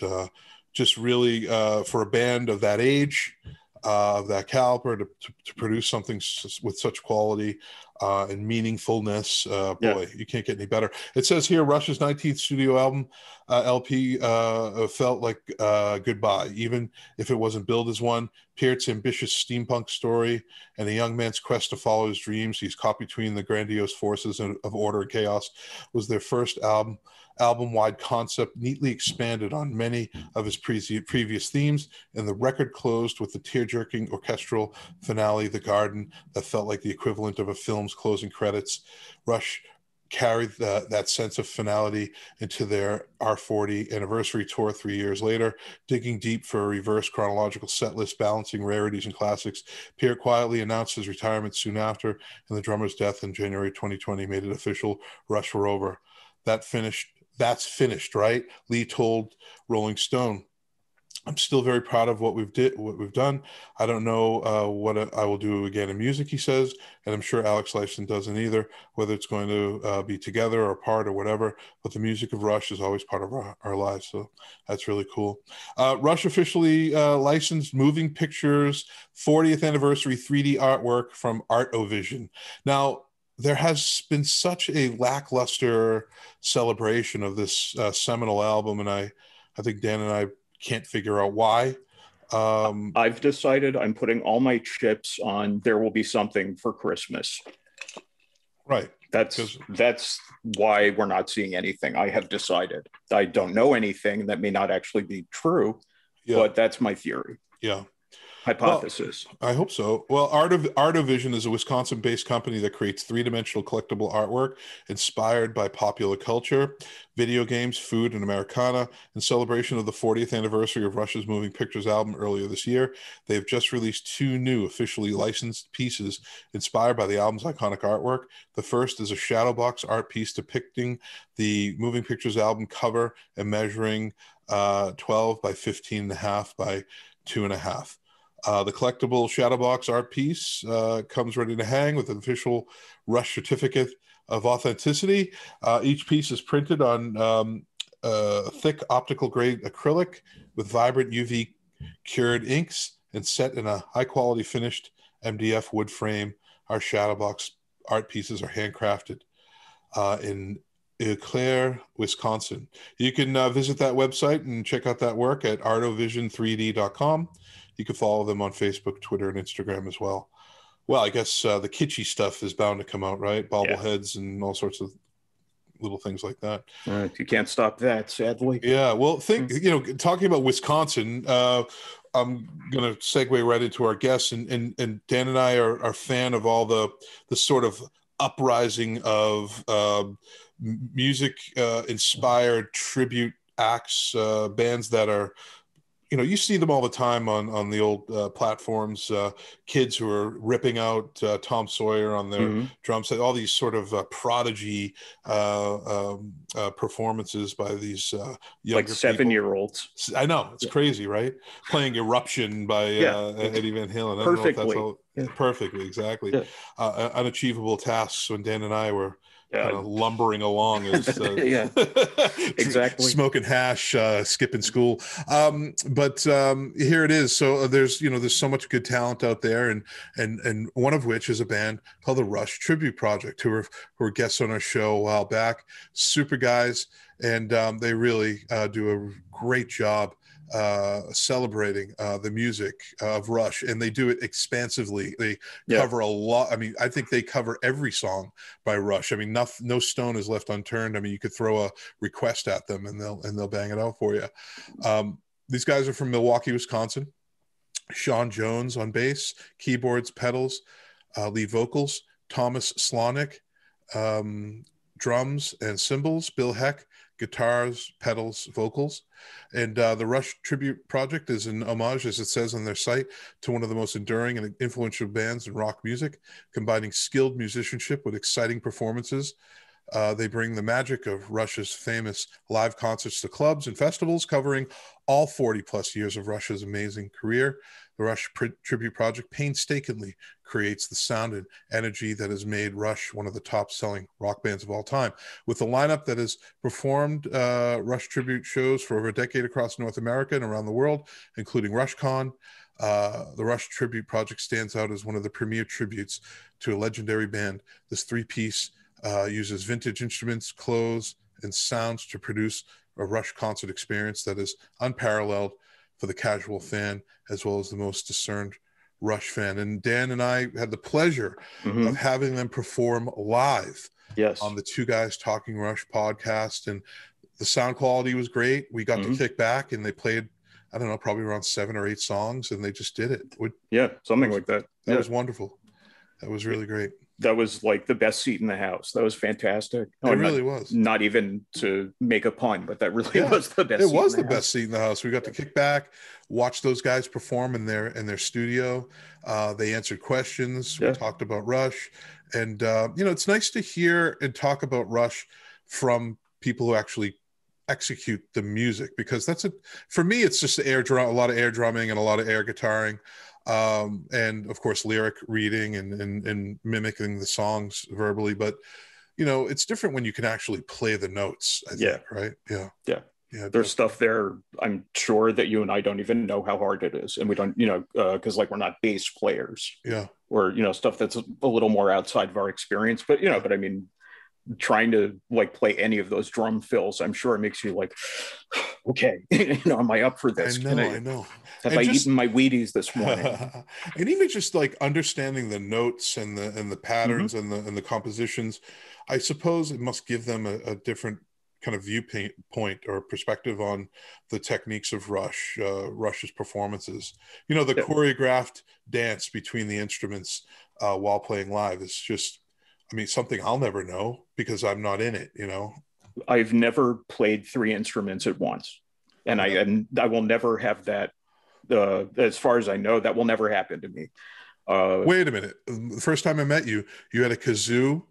just really, for a band of that age, of that caliber, to produce something with such quality and meaningfulness, boy, you can't get any better. It says here, Rush's 19th studio album, LP, felt like goodbye, even if it wasn't billed as one. Peart's ambitious steampunk story and a young man's quest to follow his dreams, he's caught between the grandiose forces of order and chaos, was their first album-wide concept, neatly expanded on many of his previous themes, and the record closed with the tear-jerking orchestral finale, The Garden, that felt like the equivalent of a film's closing credits. Rush carried that sense of finality into their R40 anniversary tour 3 years later, digging deep for a reverse chronological set list, balancing rarities and classics. Peart quietly announced his retirement soon after, and the drummer's death in January 2020 made it official. Rush were over. That's finished, right? Lee told Rolling Stone. I'm still very proud of what we've done. I don't know what I will do again in music, he says, and I'm sure Alex Lifeson doesn't either, whether it's going to be together or apart or whatever, but the music of Rush is always part of our lives, so that's really cool. Rush officially licensed Moving Pictures 40th anniversary 3D artwork from Art-O-Vision. Now, there has been such a lackluster celebration of this seminal album, and I think Dan and I can't figure out why. I've decided I'm putting all my chips on There Will Be Something for Christmas. Right. That's why we're not seeing anything. I have decided. I don't know anything. That may not actually be true, but that's my theory. Yeah. Hypothesis. Well, I hope so. Well, Art-O-Vision is a Wisconsin-based company that creates three-dimensional collectible artwork inspired by popular culture, video games, food, and Americana. In celebration of the 40th anniversary of Rush's Moving Pictures album earlier this year, they've just released 2 new officially licensed pieces inspired by the album's iconic artwork. The first is a shadowbox art piece depicting the Moving Pictures album cover and measuring 12 by 15.5 by 2.5. The collectible shadowbox art piece comes ready to hang with an official Rush certificate of authenticity. Each piece is printed on thick optical grade acrylic with vibrant UV cured inks and set in a high quality finished MDF wood frame. Our shadowbox art pieces are handcrafted in Eau Claire, Wisconsin. You can visit that website and check out that work at artovision3d.com. You can follow them on Facebook, Twitter, and Instagram as well. Well, I guess the kitschy stuff is bound to come out, right? Bobbleheads and all sorts of little things like that. You can't stop that, sadly. Yeah. Well, talking about Wisconsin, I'm going to segue right into our guests. And Dan and I are a fan of all the sort of uprising of music inspired tribute acts, bands that are, you see them all the time on the old platforms, kids who are ripping out Tom Sawyer on their drum set, all these sort of prodigy performances by these younger like 7-year-olds. I know, it's crazy, right? Playing Eruption by Eddie Van Halen. I don't know if that's all perfectly, exactly. Unachievable tasks when Dan and I were kind of lumbering along as exactly, smoking hash, skipping school. But here it is. So there's so much good talent out there, and one of which is a band called the Rush Tribute Project, who were guests on our show a while back. Super guys, and they really do a great job celebrating the music of Rush, and they do it expansively. They cover a lot. I mean, I think they cover every song by Rush. I mean, no stone is left unturned. I mean, you could throw a request at them and they'll bang it out for you. These guys are from Milwaukee, Wisconsin. Sean Jones on bass, keyboards, pedals, lead vocals. Thomas Slawnik, drums and cymbals. Bill Heck, guitars, pedals, vocals. And the Rush Tribute Project is an homage, as it says on their site, to one of the most enduring and influential bands in rock music, combining skilled musicianship with exciting performances. They bring the magic of Rush's famous live concerts to clubs and festivals, covering all 40 plus years of Rush's amazing career. The Rush Tribute Project painstakingly creates the sound and energy that has made Rush one of the top selling rock bands of all time. With a lineup that has performed Rush tribute shows for over a decade across North America and around the world, including RushCon, the Rush Tribute Project stands out as one of the premier tributes to a legendary band. This three-piece uses vintage instruments, clothes, and sounds to produce a Rush concert experience that is unparalleled for the casual fan as well as the most discerned Rush fan. And Dan and I had the pleasure of having them perform live on the Two Guys Talking Rush podcast, and the sound quality was great. We got to kick back, and they played, I don't know, probably around 7 or 8 songs, and they just did it. Something like that. That was wonderful. That was really great. That was like the best seat in the house. That was fantastic. It really was. Not even to make a pun, but that really was the best. It was the best seat in the house. We got to kick back, watch those guys perform in their studio. They answered questions. We talked about Rush, and it's nice to hear and talk about Rush from people who actually execute the music, because for me, it's just a lot of air drumming and a lot of air guitaring. And of course lyric reading and mimicking the songs verbally, but it's different when you can actually play the notes, I think, right? There's stuff there, I'm sure, that you and I don't even know how hard it is, and we don't, because we're not bass players, or stuff that's a little more outside of our experience, but I mean, trying to play any of those drum fills, I'm sure it makes you okay, am I up for this? I know. Have I eaten my Wheaties this morning? And even just understanding the notes and the patterns and the compositions, I suppose it must give them a different kind of viewpoint or perspective on the techniques of Rush's performances. The choreographed dance between the instruments while playing live is just, something I'll never know because I'm not in it, I've never played 3 instruments at once, and I will never have that. As far as I know, that will never happen to me. Wait a minute. The first time I met you, you had a kazoo,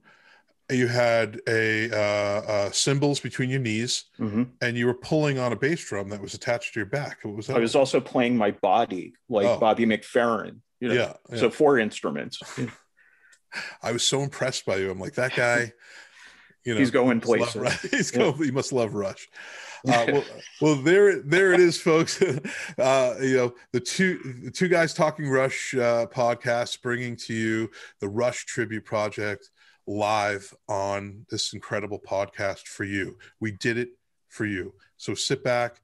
you had a cymbals between your knees, and you were pulling on a bass drum that was attached to your back. What was that? I was also playing my body Bobby McFerrin. So 4 instruments. I was so impressed by you. I'm like, that guy, he's going places. He must love Rush. Well, there it is, folks. The two Guys Talking Rush podcast, bringing to you the Rush Tribute Project live on this incredible podcast for you. We did it for you. So sit back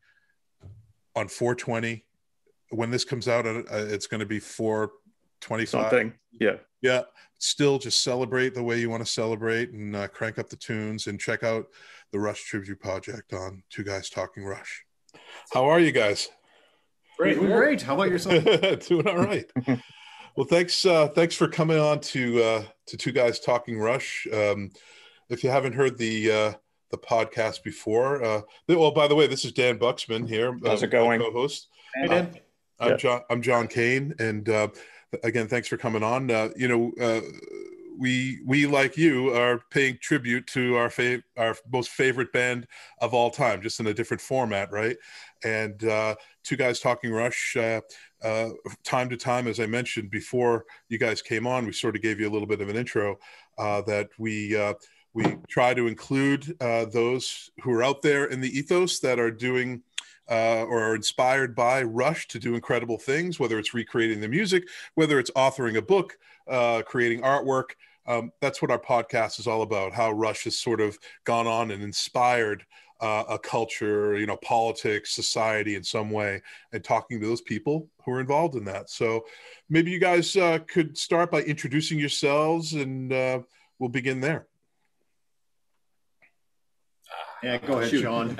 on 420. When this comes out, it's going to be 425. Something. Yeah. Still just celebrate the way you want to celebrate, and crank up the tunes and check out the Rush Tribute Project on Two Guys Talking Rush. How are you guys? Great. How about yourself? Doing all right. Well, thanks for coming on to Two Guys Talking Rush. If you haven't heard the the podcast before. Well, by the way, this is Dan Buxman here. How's it going? Co-host. Hey, Dan. I'm John Kane, and again, thanks for coming on. We like you are paying tribute to our most favorite band of all time, just in a different format, right? And Two Guys Talking Rush. Time to time, as I mentioned before you guys came on, we sort of gave you a little bit of an intro that we try to include those who are out there in the ethos that are doing or are inspired by Rush to do incredible things, whether it's recreating the music, whether it's authoring a book, creating artwork. That's what our podcast is all about, how Rush has sort of gone on and inspired a culture, politics, society in some way, and talking to those people who are involved in that. So maybe you guys could start by introducing yourselves, and we'll begin there. Yeah, go ahead, Sean.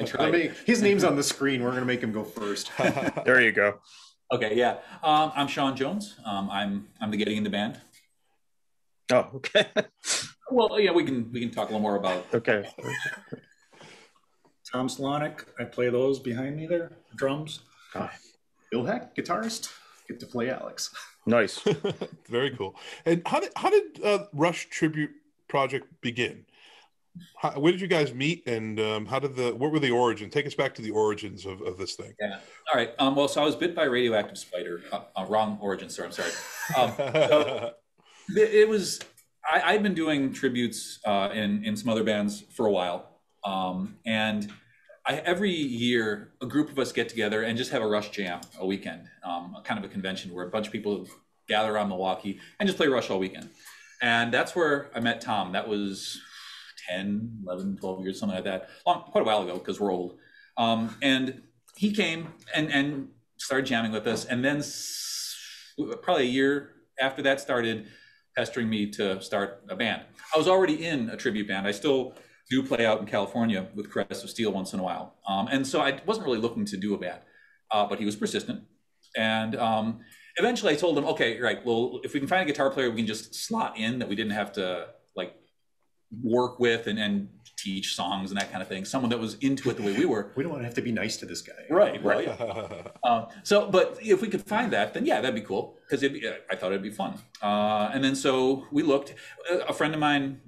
His name's on the screen. We're going to make him go first. There you go. Okay, yeah. I'm Sean Jones. I'm the Getting in the band. Oh, okay. Well, yeah, we can talk a little more about. Okay. Thomas Slawnik. I play those behind me there. Drums. Bill Heck, guitarist. Get to play Alex. Nice. Very cool. And how did Rush Tribute Project begin? Where did you guys meet, and what were the origins? Take us back to the origins of this thing. Yeah. All right. Well, so I was bit by a radioactive spider. Wrong origin, sir. I'm sorry. It was. I'd been doing tributes in some other bands for a while, and every year a group of us get together and just have a Rush jam, a weekend, kind of a convention where a bunch of people gather around Milwaukee and just play Rush all weekend. And that's where I met Tom. That was 10, 11, 12 years, something like that, quite a while ago, because we're old. And he came and started jamming with us. And then probably a year after that started pestering me to start a band. I was already in a tribute band. I still do play out in California with Crest of Steel once in a while. And so I wasn't really looking to do a band, but he was persistent. And eventually I told him, okay, right, well, if we can find a guitar player we can just slot in that we didn't have to work with and teach songs and that kind of thing. Someone that was into it the way we were. We don't want to have to be nice to this guy. Right. Well, yeah. But if we could find that, then yeah, that'd be cool, because I thought it'd be fun. And then so we looked. A friend of mine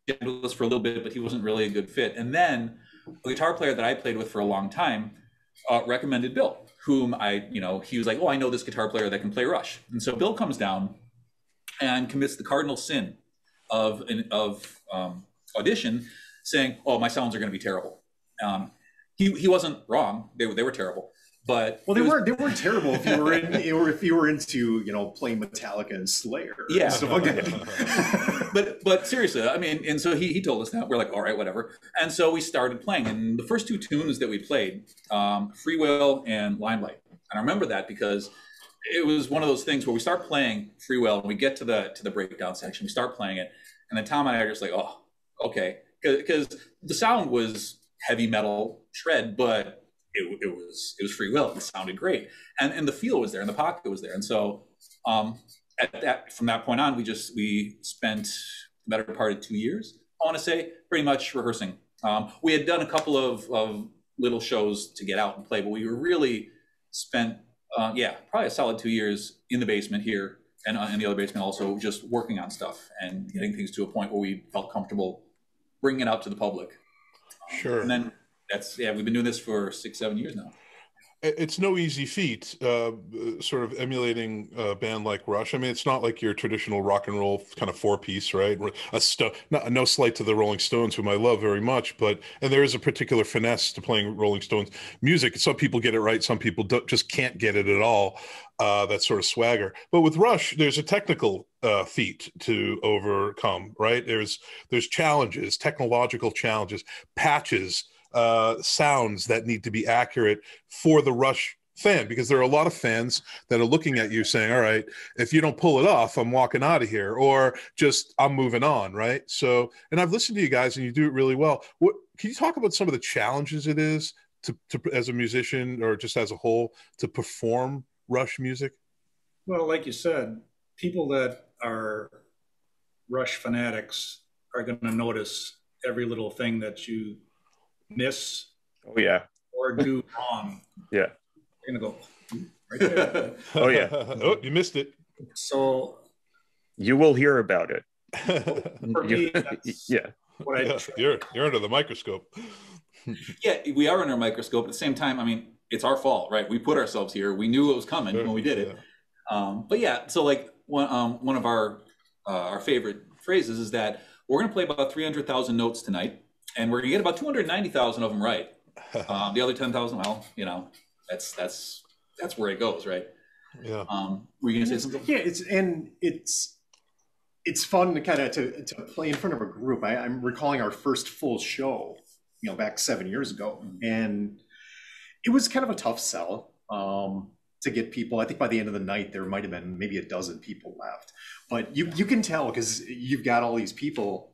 did this for a little bit, but he wasn't really a good fit. And then a guitar player that I played with for a long time recommended Bill, whom he was like, oh, I know this guitar player that can play Rush. And so Bill comes down and commits the cardinal sin of audition, saying, "Oh, my sounds are going to be terrible." He wasn't wrong; they were terrible. But they weren't terrible if you were if you were into playing Metallica and Slayer. Yeah, and stuff like that. but seriously, I mean, and so he told us that. We're like, all right, whatever. And so we started playing, and the first two tunes that we played, Free Will and Limelight. And I remember that because it was one of those things where we start playing Free Will and we get to the breakdown section, we start playing it, and then Tom and I are just like, oh, okay, because the sound was heavy metal shred, but it was Free Will. It sounded great, and the feel was there, and the pocket was there, and so from that point on, we spent the better part of 2 years, I want to say, pretty much rehearsing. We had done a couple of little shows to get out and play, but we really spent probably a solid 2 years in the basement here and in the other basement also, just working on stuff and getting things to a point where we felt comfortable bringing it out to the public. Sure. And then we've been doing this for 6-7 years now. It's no easy feat, sort of emulating a band like Rush. I mean, it's not like your traditional rock and roll kind of four-piece, right? No slight to the Rolling Stones, whom I love very much, and there is a particular finesse to playing Rolling Stones music. Some people get it right, some people just can't get it at all. That sort of swagger. But with Rush, there's a technical feat to overcome, right? There's challenges, technological challenges, patches, sounds that need to be accurate for the Rush fan, because there are a lot of fans that are looking at you saying, all right, if you don't pull it off, I'm walking out of here, or just I'm moving on, right? So, and I've listened to you guys and you do it really well. Can you talk about some of the challenges it is to as a musician or just as a whole to perform Rush music? Well, like you said, people that are Rush fanatics are going to notice every little thing that you miss Oh yeah. or do wrong. Yeah. You're gonna go right there. Oh yeah. Oh, you missed it. So You will hear about it. for me, that's Yeah. what I Yeah, you're under the microscope. Yeah, we are under a microscope. At the same time, I mean, it's our fault, right? We put ourselves here. We knew it was coming when we did it. But yeah, so like one of our favorite phrases is that we're going to play about 300,000 notes tonight, and we're going to get about 290,000 of them right. The other 10,000, well, you know, that's where it goes, right? Yeah. Were you going to say something? Yeah, it's fun to kind of to play in front of a group. I'm recalling our first full show, you know, back 7 years ago, and it was kind of a tough sell to get people. I think by the end of the night there might have been maybe a dozen people left, but you can tell because you've got all these people,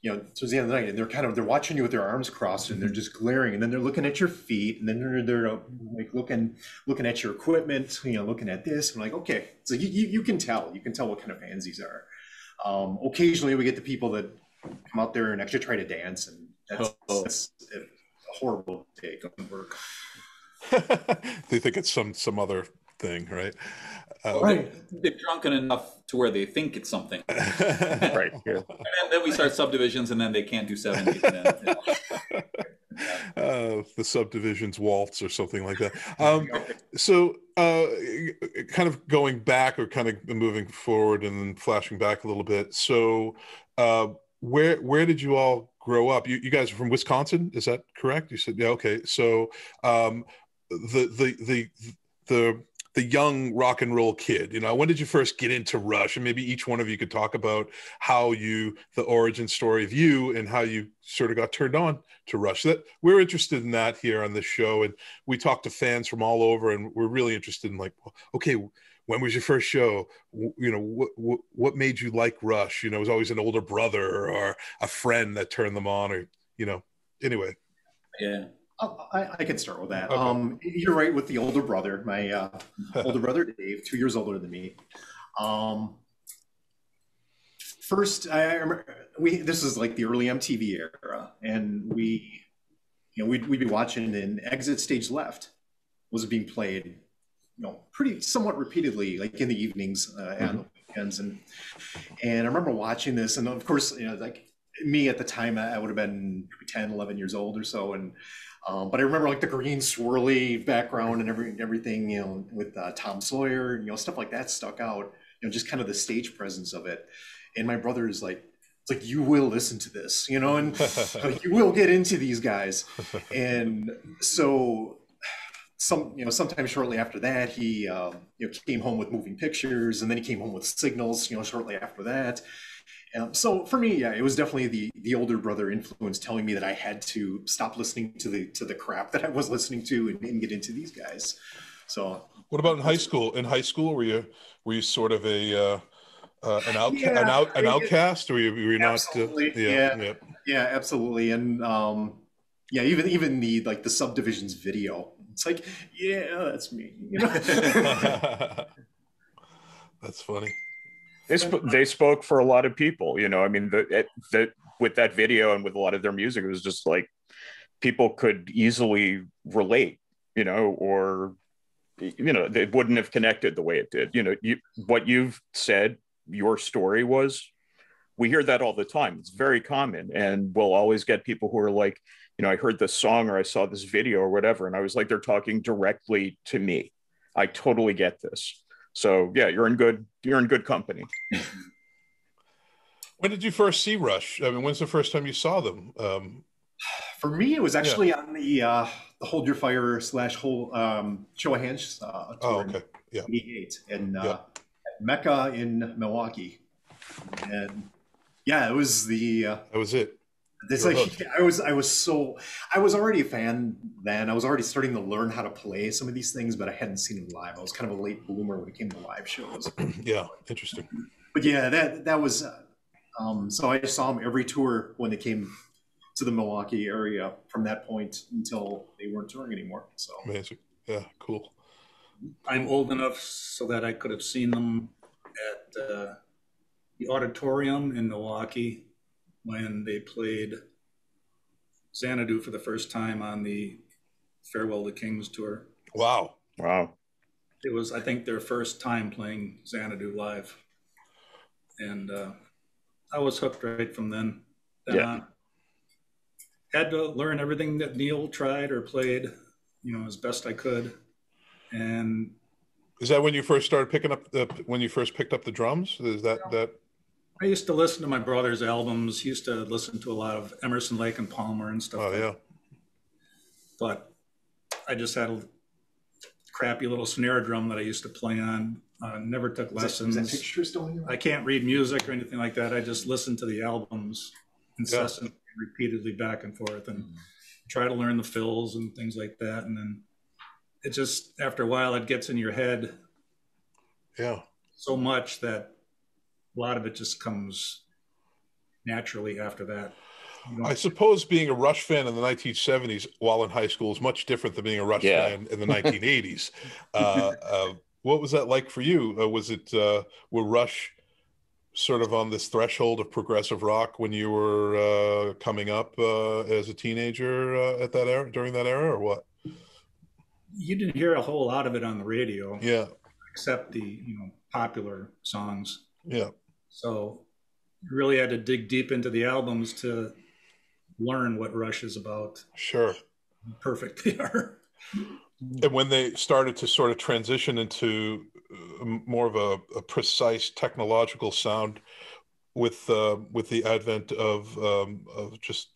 you know, towards the end of the night, and they're watching you with their arms crossed, and they're just glaring, and then they're looking at your feet, and then they're like looking at your equipment, you know, looking at this, and like, okay, so you can tell what kind of fans these are. Occasionally we get the people that come out there and actually try to dance, and that's a horrible take on work. They think it's some other thing, right? Right. They're drunken enough to where they think it's something. Right. Yeah. And then we start subdivisions, and then they can't do 70. The subdivisions waltz or something like that. So kind of going back or kind of moving forward and then flashing back a little bit. So where did you all grow up? You guys are from Wisconsin, is that correct? You said, yeah, okay. So the young rock and roll kid, you know, when did you first get into Rush? And maybe each one of you could talk about how the origin story of you and how you sort of got turned on to Rush. That we're interested in that here on this show. And we talk to fans from all over, and we're really interested in like, okay, when was your first show? You know, what made you like Rush? You know, it was always an older brother or a friend that turned them on, or, you know, anyway. Yeah. I can start with that. Okay. You're right with the older brother. My older brother, Dave, 2 years older than me. First, I remember this is like the early MTV era, and we'd be watching, and Exit Stage Left was being played, you know, somewhat repeatedly, like in the evenings and on the weekends, and I remember watching this, and of course, you know, like me at the time, I would have been 10, 11 years old or so, and but I remember like the green swirly background and everything, you know, with Tom Sawyer, you know, stuff like that stuck out, you know, just kind of the stage presence of it. And my brother is like, it's like, you will listen to this, you know, and you will get into these guys. And so sometime shortly after that, he, you know, came home with Moving Pictures, and then he came home with Signals, you know, shortly after that. So for me, yeah, it was definitely the older brother influence telling me that I had to stop listening to the crap that I was listening to and get into these guys. So what about in high school? In high school, were you sort of an outcast, or were you not? Yeah, absolutely. And yeah, even the subdivisions video, it's like, yeah, that's me. You know? That's funny. They spoke for a lot of people, you know. I mean, with that video and with a lot of their music, it was just like people could easily relate, you know, or, you know, they wouldn't have connected the way it did. You know, what you've said, your story was, we hear that all the time. It's very common, and we'll always get people who are like, you know, I heard this song or I saw this video or whatever, and I was like, they're talking directly to me. I totally get this. So yeah, you're in good company. When did you first see Rush? I mean, when's the first time you saw them? For me, it was actually on the Hold Your Fire / Show of Hands tour. Oh, okay. Yeah. In '88 and at Mecca in Milwaukee, and yeah, it was that was it. It's like I was already a fan then. I was already starting to learn how to play some of these things, but I hadn't seen them live. I was kind of a late bloomer when it came to live shows. Yeah, interesting. But yeah, that was so I saw them every tour when they came to the Milwaukee area from that point until they weren't touring anymore. So amazing. Yeah, cool. I'm old enough so that I could have seen them at the auditorium in Milwaukee when they played Xanadu for the first time on the Farewell to Kings tour. Wow. Wow. It was, I think, their first time playing Xanadu live. And I was hooked right from then on. Had to learn everything that Neil tried or played, as best I could. And is that when you first started picking up when you first picked up the drums? Is that? I used to listen to my brother's albums. He used to listen to a lot of Emerson, Lake and Palmer and stuff. Oh, yeah. But I just had a crappy little snare drum that I used to play on. Never took lessons. Is that picture still in your life? I can't read music or anything like that. I just listen to the albums incessantly, repeatedly back and forth, and try to learn the fills and things like that. And then it just, after a while, it gets in your head so much that a lot of it just comes naturally after that. I suppose being a Rush fan in the 1970s while in high school is much different than being a Rush fan in the 1980s. What was that like for you? Was it, were Rush sort of on this threshold of progressive rock when you were coming up as a teenager at that era, during that era, or what? You didn't hear a whole lot of it on the radio. Yeah. Except the, popular songs. Yeah. So you really had to dig deep into the albums to learn what Rush is about. Sure. How perfect they are. And when they started to sort of transition into more of a precise technological sound with the advent of just,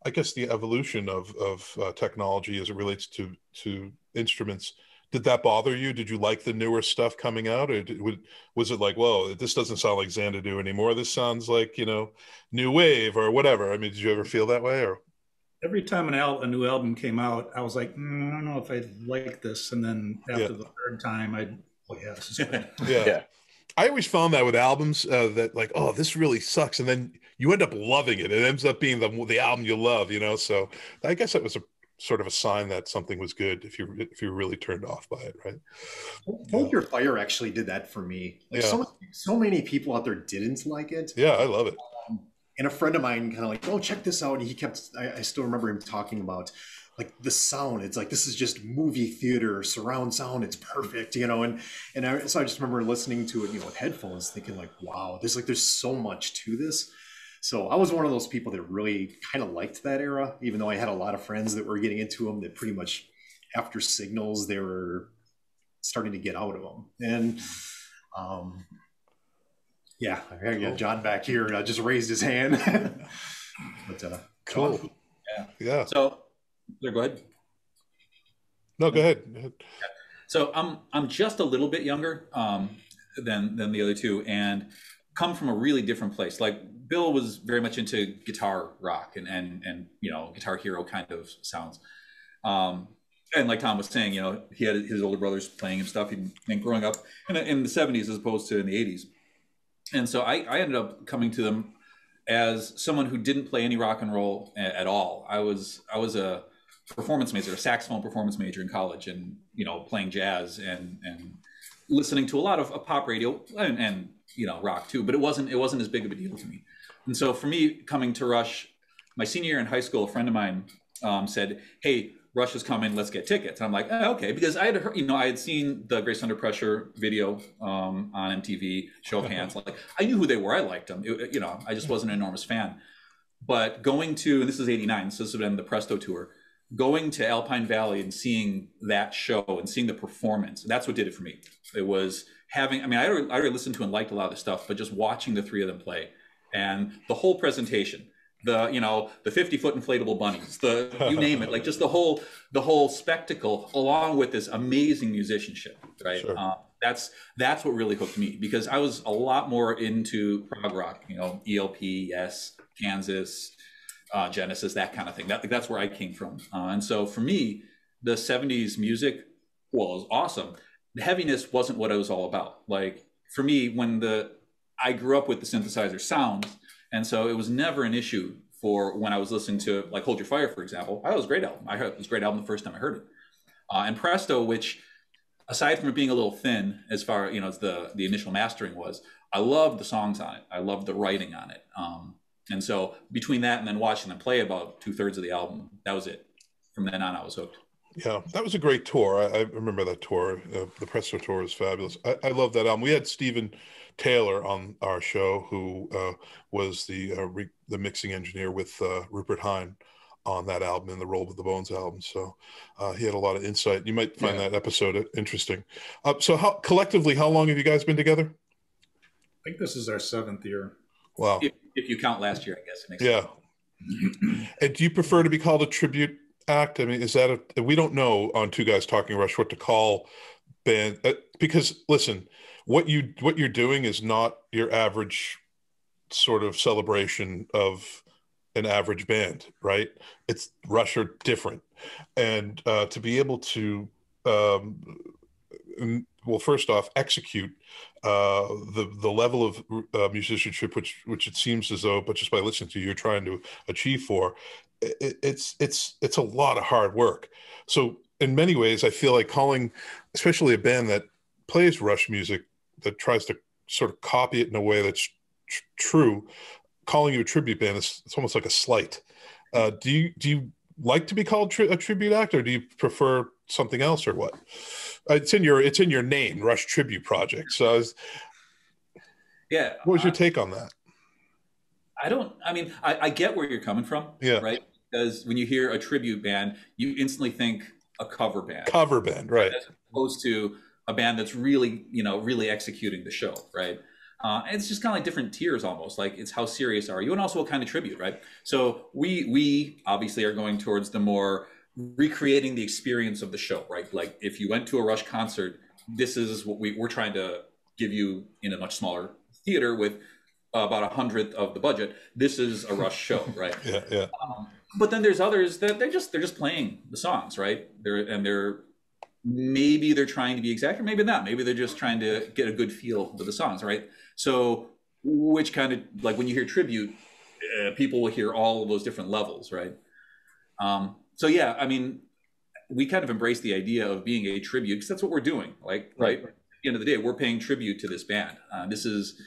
I guess, the evolution of technology as it relates to instruments, did that bother you? Did you like the newer stuff coming out, or was it like, whoa, this doesn't sound like Xanadu anymore, this sounds like, new wave or whatever? I mean, did you ever feel that way? Or every time a new album came out, I was like, I don't know if I like this. And then after the third time, this is good. Yeah. I always found that with albums that like, oh, this really sucks. And then you end up loving it. It ends up being the album you love, So I guess that was a sort of a sign that something was good if you're really turned off by it, right? Hold Your Fire actually did that for me. Like so many people out there didn't like it. Yeah, I love it. And a friend of mine kind of like, oh, check this out. And he kept, I still remember him talking about like the sound. It's like, this is just movie theater, surround sound. It's perfect, so I just remember listening to it, with headphones, thinking like, wow, there's so much to this. So I was one of those people that really kind of liked that era, even though I had a lot of friends that were getting into them that pretty much after Signals, they were starting to get out of them. And I got John back here just raised his hand. But cool. Yeah. So go ahead. No, go ahead. So I'm just a little bit younger than the other two, and come from a really different place. Like Bill was very much into guitar rock and Guitar Hero kind of sounds. And like Tom was saying, he had his older brothers playing and stuff, and growing up in the 70s as opposed to in the 80s. And so I ended up coming to them as someone who didn't play any rock and roll at all. I was a performance major, a saxophone performance major in college, and playing jazz and listening to a lot of pop radio and rock too. But it wasn't as big of a deal to me. And so for me, coming to Rush, my senior year in high school, a friend of mine said, "Hey, Rush is coming, let's get tickets." And I'm like, okay, because I had heard, I had seen the Grace Under Pressure video on MTV, Show of Hands. Like, I knew who they were, I liked them. I just wasn't an enormous fan. But going to, and this is '89, so this would have been the Presto tour, going to Alpine Valley and seeing that show and seeing the performance, that's what did it for me. It was having, I already listened to and liked a lot of the stuff, but just watching the three of them play and the whole presentation, the 50-foot inflatable bunnies, you name it, like just the whole spectacle, along with this amazing musicianship, right? Sure. That's what really hooked me, because I was a lot more into prog rock, ELP, Yes, Kansas, Genesis, that kind of thing. That's where I came from. And so for me, the 70s music was awesome. The heaviness wasn't what it was all about. Like for me, I grew up with the synthesizer sounds, and so it was never an issue for when I was listening to like Hold Your Fire, for example. It was a great album. I heard it was a great album the first time I heard it. And Presto, which aside from it being a little thin as far as the initial mastering was, I loved the songs on it. I loved the writing on it. And so between that and then watching them play about 2/3 of the album, that was it. From then on, I was hooked. Yeah, that was a great tour. I remember that tour. The Presto tour was fabulous. I love that album. We had Stephen Taylor on our show, who was the mixing engineer with Rupert Hine on that album and the Roll with the Bones album. So he had a lot of insight. You might find that episode interesting. So collectively, how long have you guys been together? I think this is our 7th year. Wow. If you count last year, I guess it makes sense. And do you prefer to be called a tribute act? I mean, is that we don't know on Two Guys Talking Rush what to call band, because listen, what you're doing is not your average sort of celebration of an average band, right? It's Rush are different, and to be able to well, first off, execute the level of musicianship which it seems as though, but just by listening to you, you're trying to achieve for. It's a lot of hard work. So in many ways, I feel like calling, especially a band that plays Rush music, that tries to sort of copy it in a way that's true, calling you a tribute band it's almost like a slight. Do you like to be called a tribute act, or do you prefer something else, or what? It's in your name, Rush Tribute Project. So what was your take on that? I get where you're coming from. Yeah. Right. Because when you hear a tribute band, you instantly think a cover band. Cover band, right. As opposed to a band that's really, really executing the show, right? And it's just kind of like different tiers almost. Like, it's how serious are you, and also what kind of tribute, right? So we obviously are going towards the more recreating the experience of the show, right? Like, if you went to a Rush concert, this is what we're trying to give you in a much smaller theater with about 100th of the budget. This is a Rush show, right? Yeah. But then there's others that they're just playing the songs, right? They're maybe they're trying to be exact, or maybe not. Maybe they're just trying to get a good feel with the songs, right? So, which kind of, like, when you hear tribute, people will hear all of those different levels, right? So yeah, I mean, we kind of embrace the idea of being a tribute, because that's what we're doing. Like, right? At the end of the day, we're paying tribute to this band. This is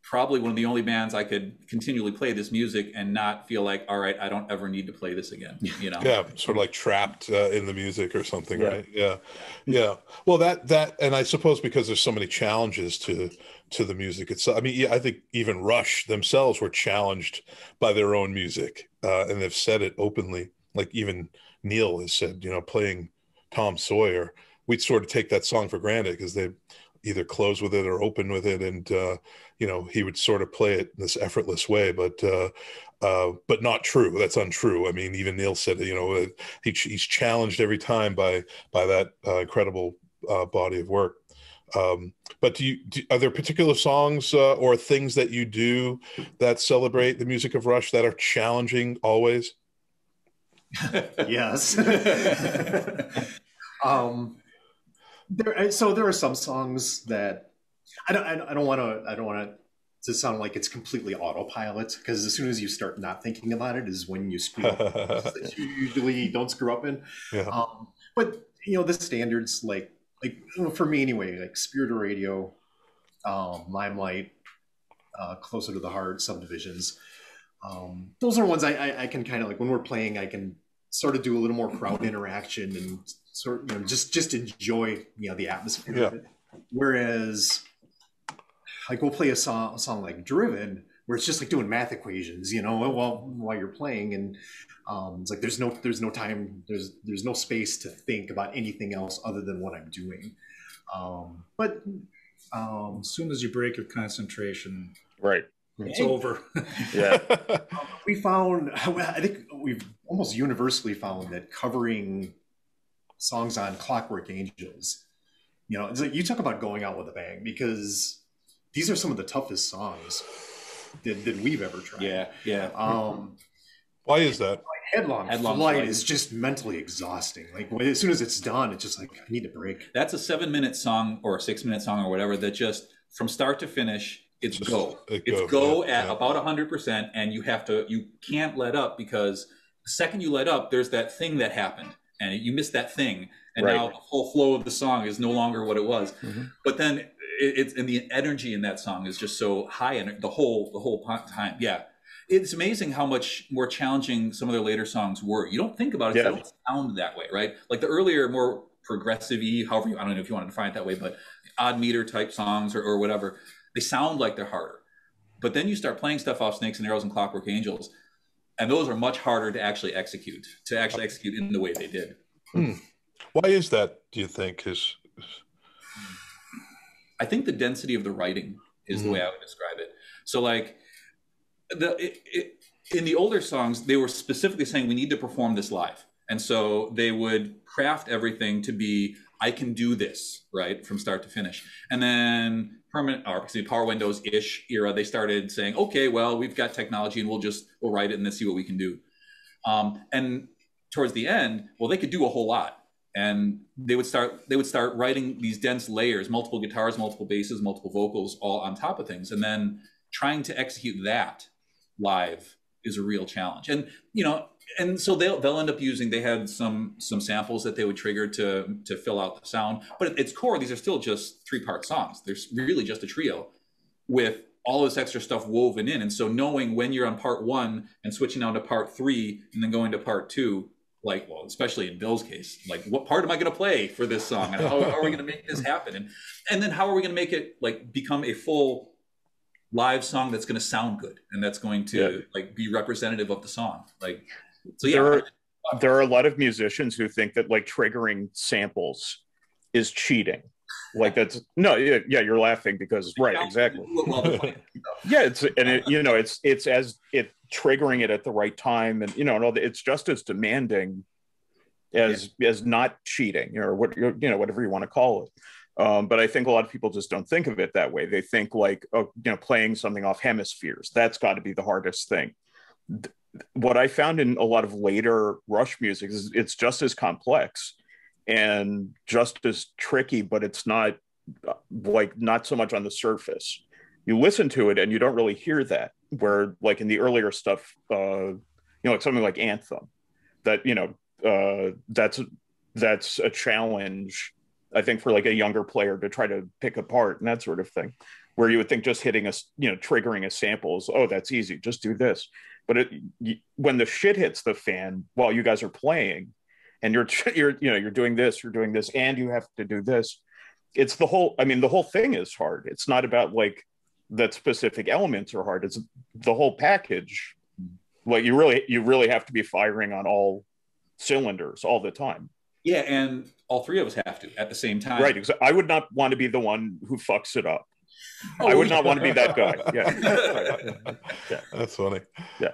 probably one of the only bands I could continually play this music and not feel like, all right, I don't ever need to play this again. Yeah, sort of like trapped in the music or something, right? Yeah. Well, that, and I suppose because there's so many challenges to the music itself. I mean, I think even Rush themselves were challenged by their own music, and they've said it openly. Like, even Neil has said, playing Tom Sawyer, we'd sort of take that song for granted because they either close with it or open with it, and he would sort of play it in this effortless way, but not true. That's untrue. I mean, even Neil said he's challenged every time by that incredible body of work. But are there particular songs or things that you do that celebrate the music of Rush that are challenging always? Yes. There are some songs that I don't want to sound like it's completely autopilot, because as soon as you start not thinking about it is when you screw up that you usually don't screw up in. Yeah. But the standards, like for me anyway, like Spirit of Radio, Limelight, Closer to the Heart, Subdivisions. Those are ones I can kind of, like, when we're playing, I can sort of do a little more crowd interaction and sort of, just enjoy the atmosphere of it. Whereas, like, we'll play a song like Driven, where it's just like doing math equations, while you're playing, and it's like there's no time, there's no space to think about anything else other than what I'm doing. But as soon as you break your concentration, right, it's over. Yeah. I think we've almost universally found that covering songs on Clockwork Angels, it's like, you talk about going out with a bang, because these are some of the toughest songs that we've ever tried. Yeah. Why is that? Headlong Flight is just mentally exhausting. Like, as soon as it's done, it's just like, I need a break. That's a 7-minute song or a 6-minute song or whatever that just, from start to finish, it's go at about 100%, and you can't let up, because the second you let up, there's that thing that happened, and you missed that thing, and now the whole flow of the song is no longer what it was. Mm-hmm. But then and the energy in that song is just so high, and the whole time, it's amazing how much more challenging some of their later songs were. You don't think about it, they don't sound that way, right? Like the earlier, more progressive-y, however, I don't know if you want to define it that way, but odd meter type songs or whatever, they sound like they're harder. But then you start playing stuff off Snakes and Arrows and Clockwork Angels, and those are much harder to actually execute in the way they did. Why is that, do you think? I think the density of the writing is the way I would describe it. So like, in the older songs, they were specifically saying we need to perform this live, and so they would craft everything to be, I can do this, right, from start to finish. And then Power Windows-ish era, they started saying, okay, well, we've got technology and we'll write it and then see what we can do. And towards the end, well, they could do a whole lot, and they would start writing these dense layers, multiple guitars, multiple basses, multiple vocals, all on top of things, and then trying to execute that live is a real challenge. And and so they'll end up using, they had some samples that they would trigger to fill out the sound, but at its core, these are still just 3-part songs. There's really just a trio with all this extra stuff woven in. And so knowing when you're on part 1 and switching down to part 3 and then going to part 2, like, well, especially in Bill's case, like, what part am I going to play for this song, and how are we going to make this happen, and then how are we going to make it like become a full live song that's going to sound good and that's going to like be representative of the song. Like, so there are a lot of musicians who think that like triggering samples is cheating. Like that's you're laughing because exactly. It's triggering it at the right time, and it's just as demanding as not cheating, or whatever you want to call it. But I think a lot of people just don't think of it that way. They think like, playing something off hemispheres, that's got to be the hardest thing. What I found in a lot of later Rush music is it's just as complex and just as tricky, but it's not so much on the surface. You listen to it and you don't really hear that, where like in the earlier stuff, like something like Anthem, that, that's a challenge, I think, for like a younger player to try to pick apart and that sort of thing, where you would think just hitting triggering a sample is, oh, that's easy, just do this. But when the shit hits the fan while you guys are playing, and you're doing this, and you have to do this, it's the whole thing is hard. It's not about like that specific elements are hard. It's the whole package. Like you really have to be firing on all cylinders all the time. Yeah, and all 3 of us have to at the same time. Right. Exactly. I would not want to be the one who fucks it up. I would not want to be that guy. Yeah. That's funny. Yeah.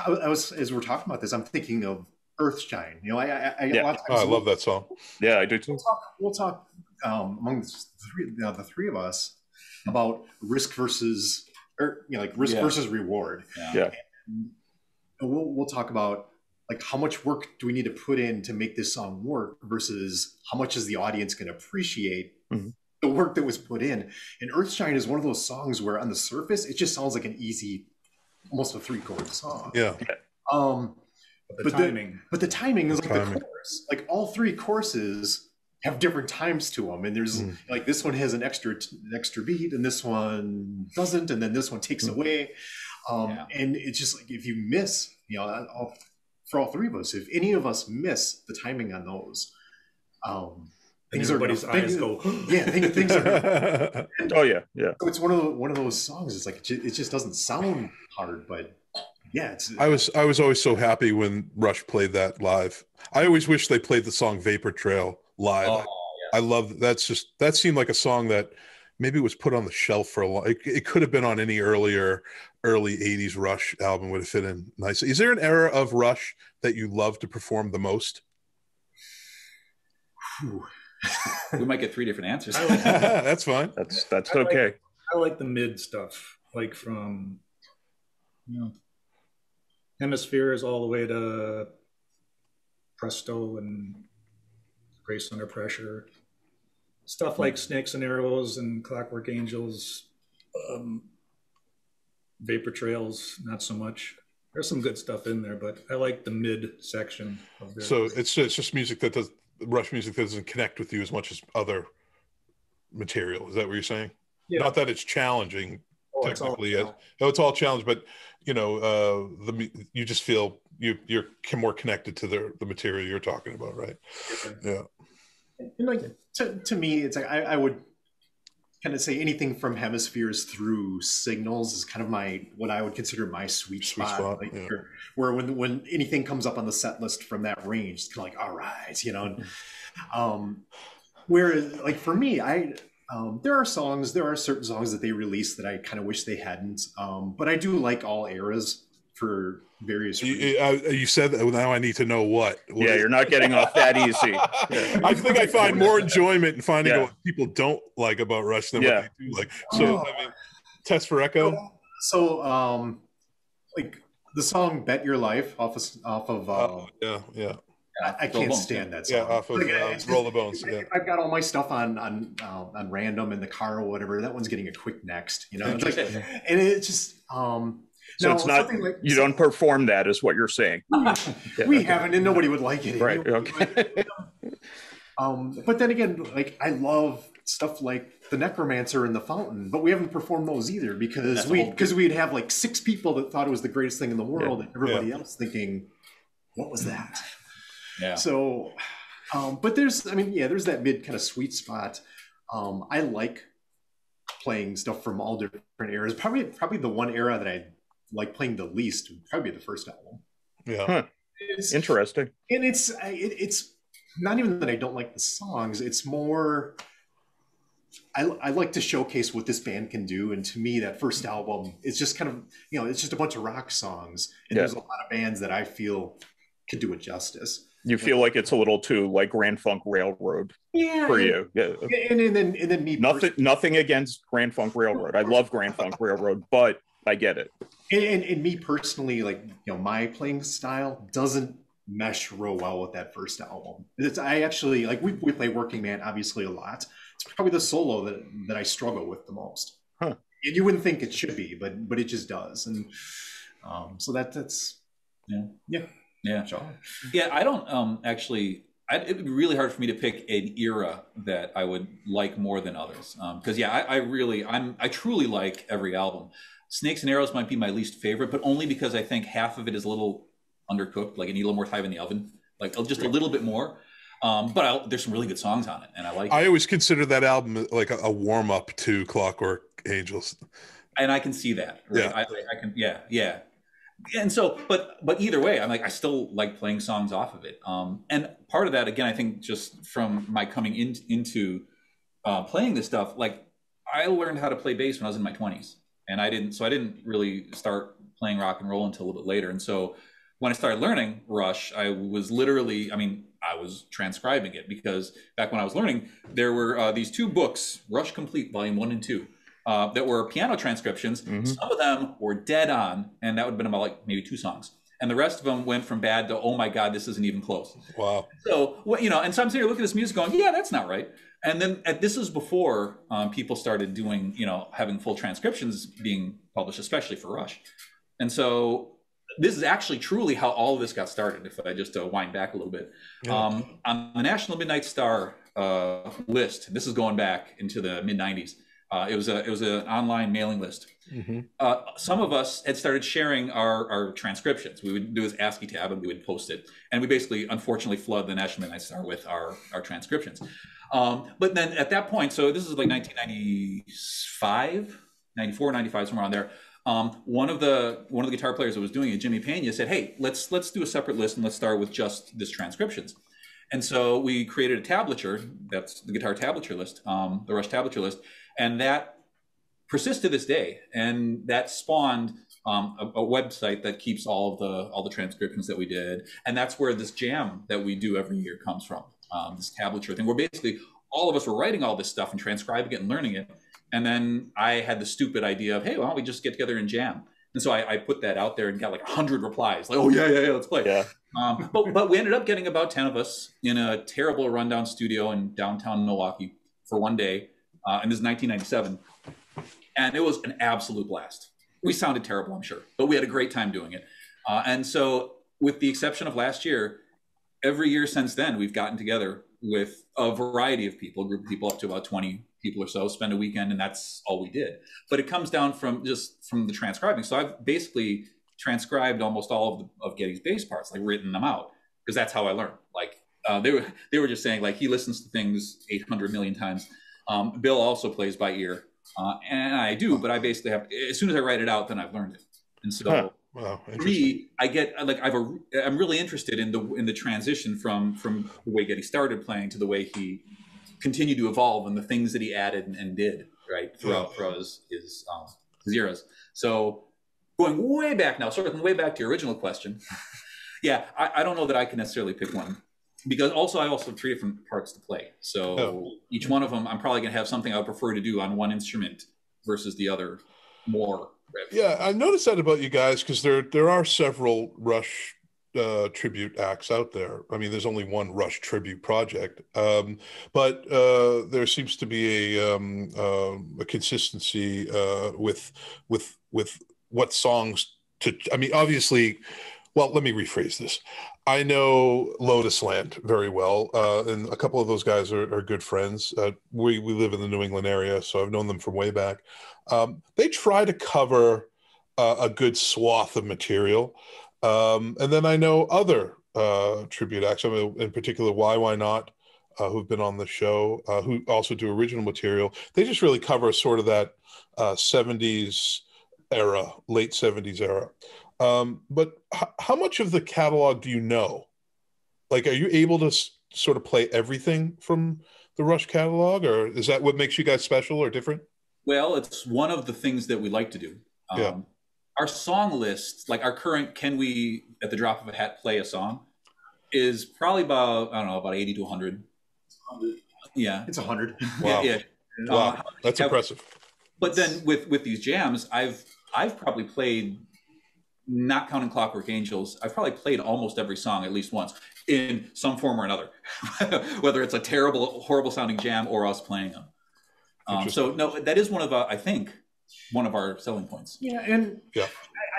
I was, as we're talking about this, I'm thinking of Earthshine. A lot of times I love that song. Yeah, I do too. We'll talk among the 3 of us about risk versus reward. Yeah. And we'll talk about like how much work do we need to put in to make this song work versus how much is the audience going to appreciate the work that was put in. And Earthshine is one of those songs where on the surface it just sounds like an easy, almost a 3-chord song. Yeah. But the timing is like the chorus. Like all 3 choruses have different times to them, and there's like this one has an extra beat, and this one doesn't, and then this one takes away. And it's just like if you miss, for all 3 of us, if any of us miss the timing on those, things go. Yeah, things are. Oh yeah. So it's one of those songs. It's like it just doesn't sound hard, but yeah. I was always so happy when Rush played that live. I always wish they played the song Vapor Trail live. Oh, yeah. I love that. That seemed like a song that maybe was put on the shelf for a long. It could have been on any early 80s Rush album, would have fit in nicely. Is there an era of Rush that you love to perform the most? We might get 3 different answers. That's fine. That's okay. I like the mid stuff, like from Hemispheres all the way to Presto and Grace Under Pressure. Stuff like Snakes and Arrows and Clockwork Angels, Vapor Trails, not so much. There's some good stuff in there, but I like the mid section of this. So it's just music that Rush music that doesn't connect with you as much as other material. Is that what you're saying? Yeah. Not that it's challenging technically it's all challenge, but you just feel you're more connected to the material you're talking about, right? Yeah. And like to me, it's like I would kind of say anything from hemispheres through signals is kind of what I would consider my sweet spot. Like, where when anything comes up on the set list from that range, it's kind of like, all right, whereas like for me, there are certain songs that they release that I kind of wish they hadn't, but I do like all eras for various reasons. You said that. Now I need to know what you're not getting off that easy. Yeah. I think I find more enjoyment in finding out what people don't like about Rush than what they do like. So I mean, Test for Echo. So like the song "Bet Your Life" off of I can't stand that song. Yeah, off of Roll the Bones. Yeah. I've got all my stuff on random in the car or whatever. That one's getting a quick next, It's like, and it's just so it's not like, you don't perform that, is what you're saying. We haven't, and nobody would like it, right? Okay. But then again, like I love stuff like the Necromancer and the Fountain, but we haven't performed those either because we'd have like 6 people that thought it was the greatest thing in the world, and everybody else thinking, what was that? Yeah. So, but there's that mid kind of sweet spot. I like playing stuff from all different eras. Probably the one era that I like playing the least would probably be the first album. Yeah. Huh. Interesting. And it's not even that I don't like the songs. It's more I like to showcase what this band can do. And to me, that first album is just kind of, it's just a bunch of rock songs. And there's a lot of bands that I feel could do it justice. You feel like it's a little too like Grand Funk Railroad for you. Yeah. And then me. Nothing against Grand Funk Railroad. I love Grand Funk Railroad, but I get it. And me personally, like, my playing style doesn't mesh real well with that first album. I actually, like, we play Working Man obviously a lot. It's probably the solo that I struggle with the most. Huh. And you wouldn't think it should be, but it just does. And so that's yeah. Sure. Yeah, I don't actually. It'd be really hard for me to pick an era that I would like more than others. Because I truly like every album. Snakes and Arrows might be my least favorite, but only because I think half of it is a little undercooked, like it needs a little more time in the oven, like just a little bit more. But there's some really good songs on it, and I like it. I always consider that album like a warm up to Clockwork Angels, and I can see that. Right? Yeah, I can. Yeah. And so, but either way, I'm like, I still like playing songs off of it. And part of that, again, I think just from my coming into playing this stuff, like I learned how to play bass when I was in my 20s, and I didn't really start playing rock and roll until a little bit later. And so when I started learning Rush, I was literally, I was transcribing it, because back when I was learning, there were these 2 books, Rush Complete, Volume 1 and 2. That were piano transcriptions. Mm-hmm. Some of them were dead on, and that would have been about like maybe 2 songs. And the rest of them went from bad to, oh my God, this isn't even close. Wow. So, and so I'm sitting here looking at this music going, yeah, that's not right. And then this is before people started doing, having full transcriptions being published, especially for Rush. And so this is actually truly how all of this got started, if I just wind back a little bit. Yeah. On the National Midnight Star list, this is going back into the mid-90s. It was an online mailing list. Mm-hmm. Some of us had started sharing our transcriptions. We would do this ASCII tab and we would post it. And we basically, unfortunately, flood the National Midnight Star with our transcriptions. But then at that point, so this is like 1995, 94, 95, somewhere around there. One of the guitar players that was doing it, Jimmy Pena, said, hey, let's do a separate list and let's start with just this transcriptions. And so we created a tablature. That's the guitar tablature list, the Rush tablature list. And that persists to this day, and that spawned a website that keeps all the transcriptions that we did, and that's where this jam that we do every year comes from. This tablature thing, where basically all of us were writing all this stuff and transcribing it and learning it, and then I had the stupid idea of, hey, why don't we just get together and jam? And so I put that out there and got like 100 replies, like, oh yeah, let's play. Yeah. But we ended up getting about 10 of us in a terrible rundown studio in downtown Milwaukee for one day. And this is 1997, and it was an absolute blast. We sounded terrible, I'm sure, but we had a great time doing it. And so, with the exception of last year, every year since then, we've gotten together with a variety of people, a group of people up to about 20 people or so, spend a weekend, and that's all we did. But it comes down from the transcribing. So I've basically transcribed almost all of Geddy's bass parts, like written them out, because that's how I learned. Like they were just saying, like, he listens to things 800 million times. Bill also plays by ear, and I do, but I basically have, as soon as I write it out, then I've learned it. And so wow, for me, I get like I'm really interested in the transition from the way Geddy started playing to the way he continued to evolve and the things that he added and did throughout his eras. So going way back now, sort of way back to your original question, yeah, I don't know that I can necessarily pick one, because I also have 3 different parts to play. So each one of them, I'm probably gonna have something I would prefer to do on one instrument versus the other more. Yeah, I noticed that about you guys, because there are several Rush tribute acts out there. I mean, there's only one Rush tribute project, but there seems to be a consistency with what songs to. I mean, obviously, well, let me rephrase this. I know Lotus Land very well, and a couple of those guys are good friends. We live in the New England area, so I've known them from way back. They try to cover a good swath of material. And then I know other tribute acts, I mean, in particular, Why Not, who've been on the show, who also do original material. They just really cover sort of that 70s era, late 70s era. But how much of the catalog do you know? Like, are you able to sort of play everything from the Rush catalog, or is that what makes you guys special or different? Well, it's one of the things that we like to do. Our song list, like our current "Can we, at the drop of a hat, play a song?" is probably about, I don't know, about 80 to 100. Yeah, it's 100. Wow. Yeah. Wow, that's impressive. But then with these jams, I've probably played, not counting Clockwork Angels, I've probably played almost every song at least once in some form or another, whether it's a terrible, horrible sounding jam or us playing them. So no, that is one of I think one of our selling points. Yeah, and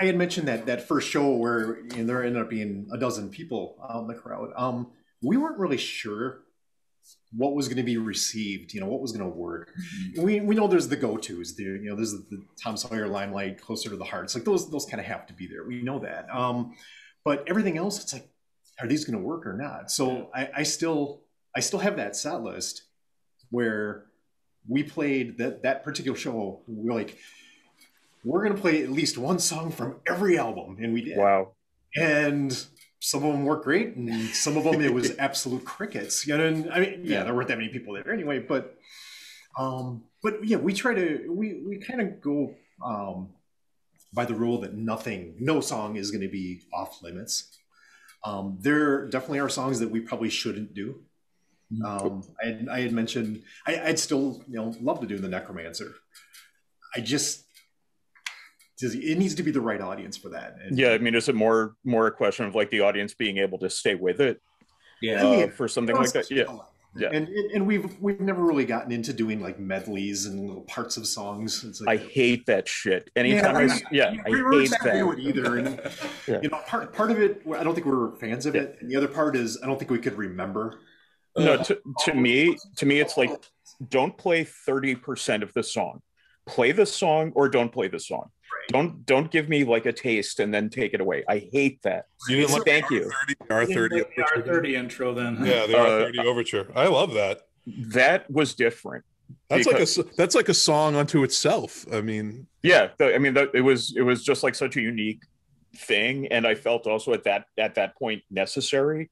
I had mentioned that first show where there ended up being a dozen people out in the crowd. We weren't really sure what was going to be received, what was going to work. We know there's the go-tos, there's the Tom Sawyer, Limelight, Closer to the Heart. It's like those kind of have to be there. We know that. But everything else, it's like, are these going to work or not? So I still have that set list where we played that particular show. We're like, we're going to play at least one song from every album, and we did. Wow. And some of them worked great, and some of them it was absolute crickets. And I mean, there weren't that many people there anyway. But yeah, we try to we kind of go by the rule that no song is going to be off limits. There definitely are songs that we probably shouldn't do. I had mentioned I'd still love to do the Necromancer. It needs to be the right audience for that. And, yeah, I mean, is it more a question of like the audience being able to stay with it? For something like that. Yeah. And we've never really gotten into doing like medleys and little parts of songs. It's like, I hate that shit. Anytime I hate that either. And part of it, I don't think we're fans of it. And the other part is I don't think we could remember. No, to me, it's like, don't play 30% of the song. Play the song or don't play the song. Right. Don't give me like a taste and then take it away. I hate that. Thank you. R30 intro then. Yeah, the R30 overture. I love that. That was different. That's like a song unto itself. I mean, it was just like such a unique thing, and I felt also at that point necessary.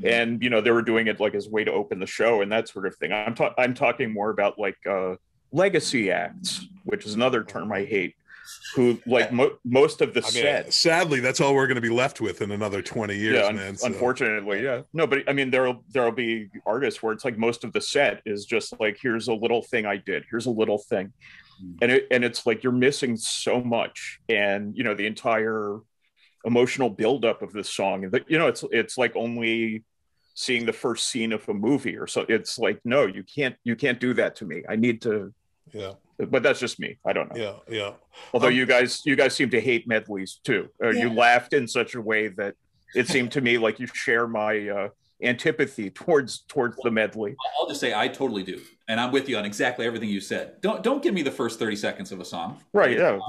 And they were doing it like as a way to open the show and that sort of thing. I'm talking more about like legacy acts, which is another term I hate. Who like most of the set? Sadly, that's all we're going to be left with in another 20 years, man. So. Unfortunately, yeah. No, but I mean, there'll be artists where it's like most of the set is just like, here's a little thing I did. Here's a little thing, and it's like you're missing so much, and the entire emotional buildup of this song. It's like only seeing the first scene of a movie or so. It's like, no, you can't do that to me. I need to. Yeah. But that's just me. I don't know. Yeah. Although you guys seem to hate medleys too. You laughed in such a way that it seemed to me like you share my antipathy towards the medley. I'll just say I totally do, and I'm with you on exactly everything you said. Don't give me the first 30 seconds of a song. Right? Yeah.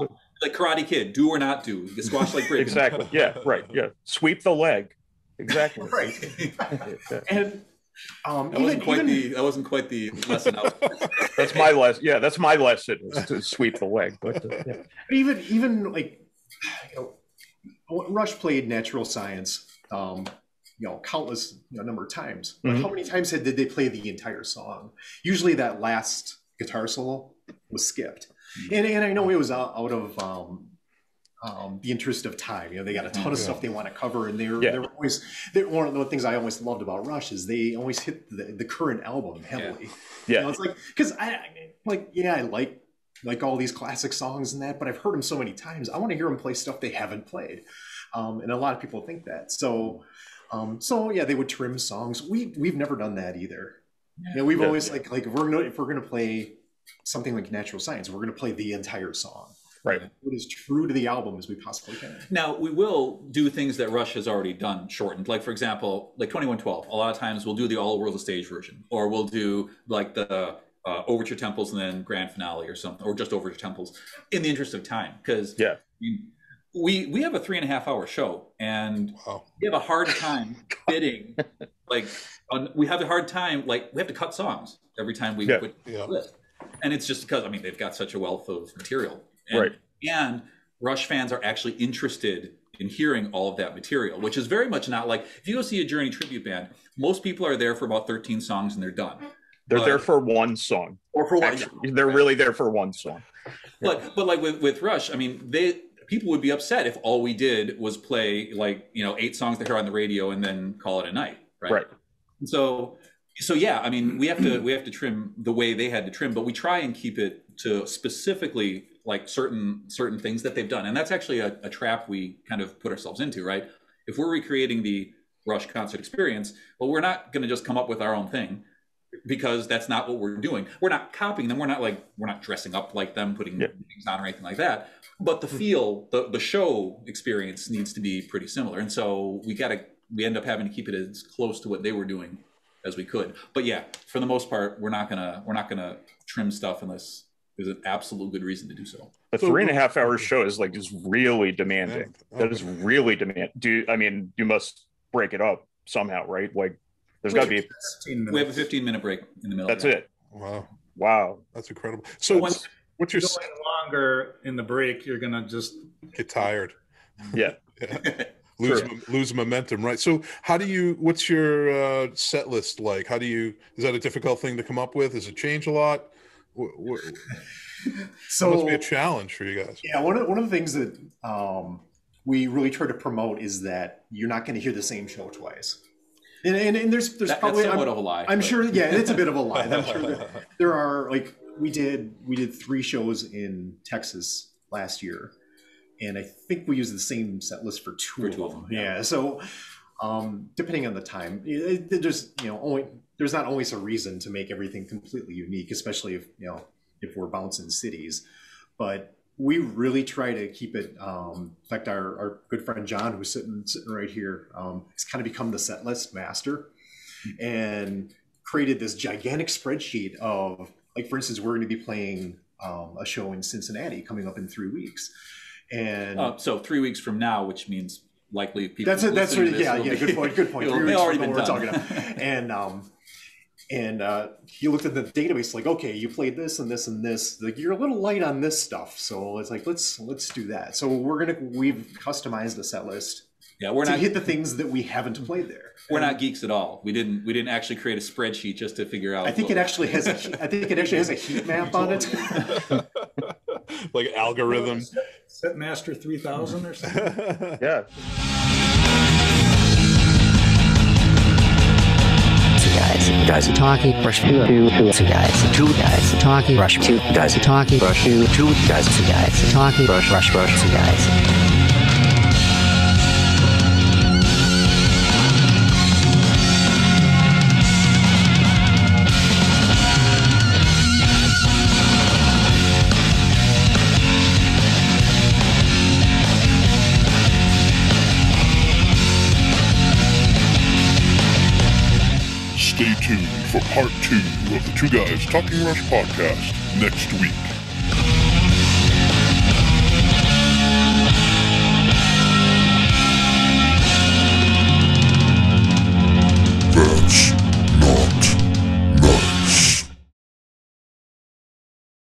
Like Karate Kid, do or not do. You squash like Britain. Exactly. Yeah. Right. Yeah. Sweep the leg. Exactly. Right. And that wasn't quite the lesson. That's my lesson. Yeah, that's my lesson, is to sweep the leg. But yeah. even like, Rush played Natural Science, countless number of times. But how many times did they play the entire song? Usually that last guitar solo was skipped, and I know it was out of the interest of time. They got a ton of stuff they want to cover, and they're always one of the things I always loved about Rush is they always hit the current album heavily. Yeah, it's like, because I like all these classic songs and that, but I've heard them so many times. I want to hear them play stuff they haven't played, and a lot of people think that. So yeah, they would trim songs. We've never done that either. We've always like if we're gonna play something like Natural Science, we're gonna play the entire song. Right. It is true to the album as we possibly can. Now, we will do things that Rush has already done shortened. Like, for example, like 2112. A lot of times we'll do the All World the Stage version, or we'll do like the Overture Temples and then Grand Finale or something, or just Overture Temples, in the interest of time. Because we have a 3.5-hour show, and we have a hard time fitting. We have a hard time. Like, we have to cut songs every time we put list, and it's just because they've got such a wealth of material. And Rush fans are actually interested in hearing all of that material, which is very much not like, if you go see a Journey tribute band, most people are there for about 13 songs and they're done. They're there for one song. Or for one. They're really there for one song. But like with Rush, people would be upset if all we did was play 8 songs they hear on the radio and then call it a night. Right. And so yeah, we have to trim the way they had to trim, but we try and keep it to specifically like certain things that they've done. And that's actually a trap we kind of put ourselves into, right? If we're recreating the Rush concert experience, well, we're not going to just come up with our own thing, because that's not what we're doing. We're not copying them. We're not dressing up like them, putting things on or anything like that. But the feel, the show experience needs to be pretty similar. And so we end up having to keep it as close to what they were doing as we could. But yeah, for the most part, we're not gonna trim stuff unless there's an absolute good reason to do so. A 3.5-hour show is really demanding. That is really demanding. You must break it up somehow, right? Like, there's got to be. We have a 15-minute break in the middle. That's it. Wow, that's incredible. So what's your going longer in the break? You're gonna just get tired. Yeah. Lose momentum, right? So what's your set list like? Is that a difficult thing to come up with? Does it change a lot? So it must be a challenge for you guys. Yeah, one of the things that we really try to promote is that you're not going to hear the same show twice. And there's probably somewhat of a lie. I'm sure, it's a bit of a lie. I'm sure there are, like, we did 3 shows in Texas last year, and I think we used the same set list for two of them. Yeah. So depending on the time, there's not always a reason to make everything completely unique, especially if we're bouncing cities. But we really try to keep it. In fact, our good friend John, who's sitting right here, has kind of become the set list master, and created this gigantic spreadsheet of, like, for instance, we're going to be playing a show in Cincinnati coming up in 3 weeks, and so 3 weeks from now, which means likely people. Good point. 3 weeks already from been we're done. talking about, and he looked at the database like, okay, you played this and this and this. Like, you're a little light on this stuff, so it's like let's do that. So we've customized a set list. Yeah, we're not hit the things that we haven't played there. We're not geeks at all. We didn't actually create a spreadsheet just to figure out. I think it actually has a heat map on it. Like algorithm. Setmaster 3000 or something. Yeah. Two guys talking, Rush 2 guys. 2 guys talking, Rush 2 guys talking, Rush 2 guys. 2 guys talking, Rush 2 guys. Stay tuned for part 2 of the Two Guys Talking Rush podcast next week.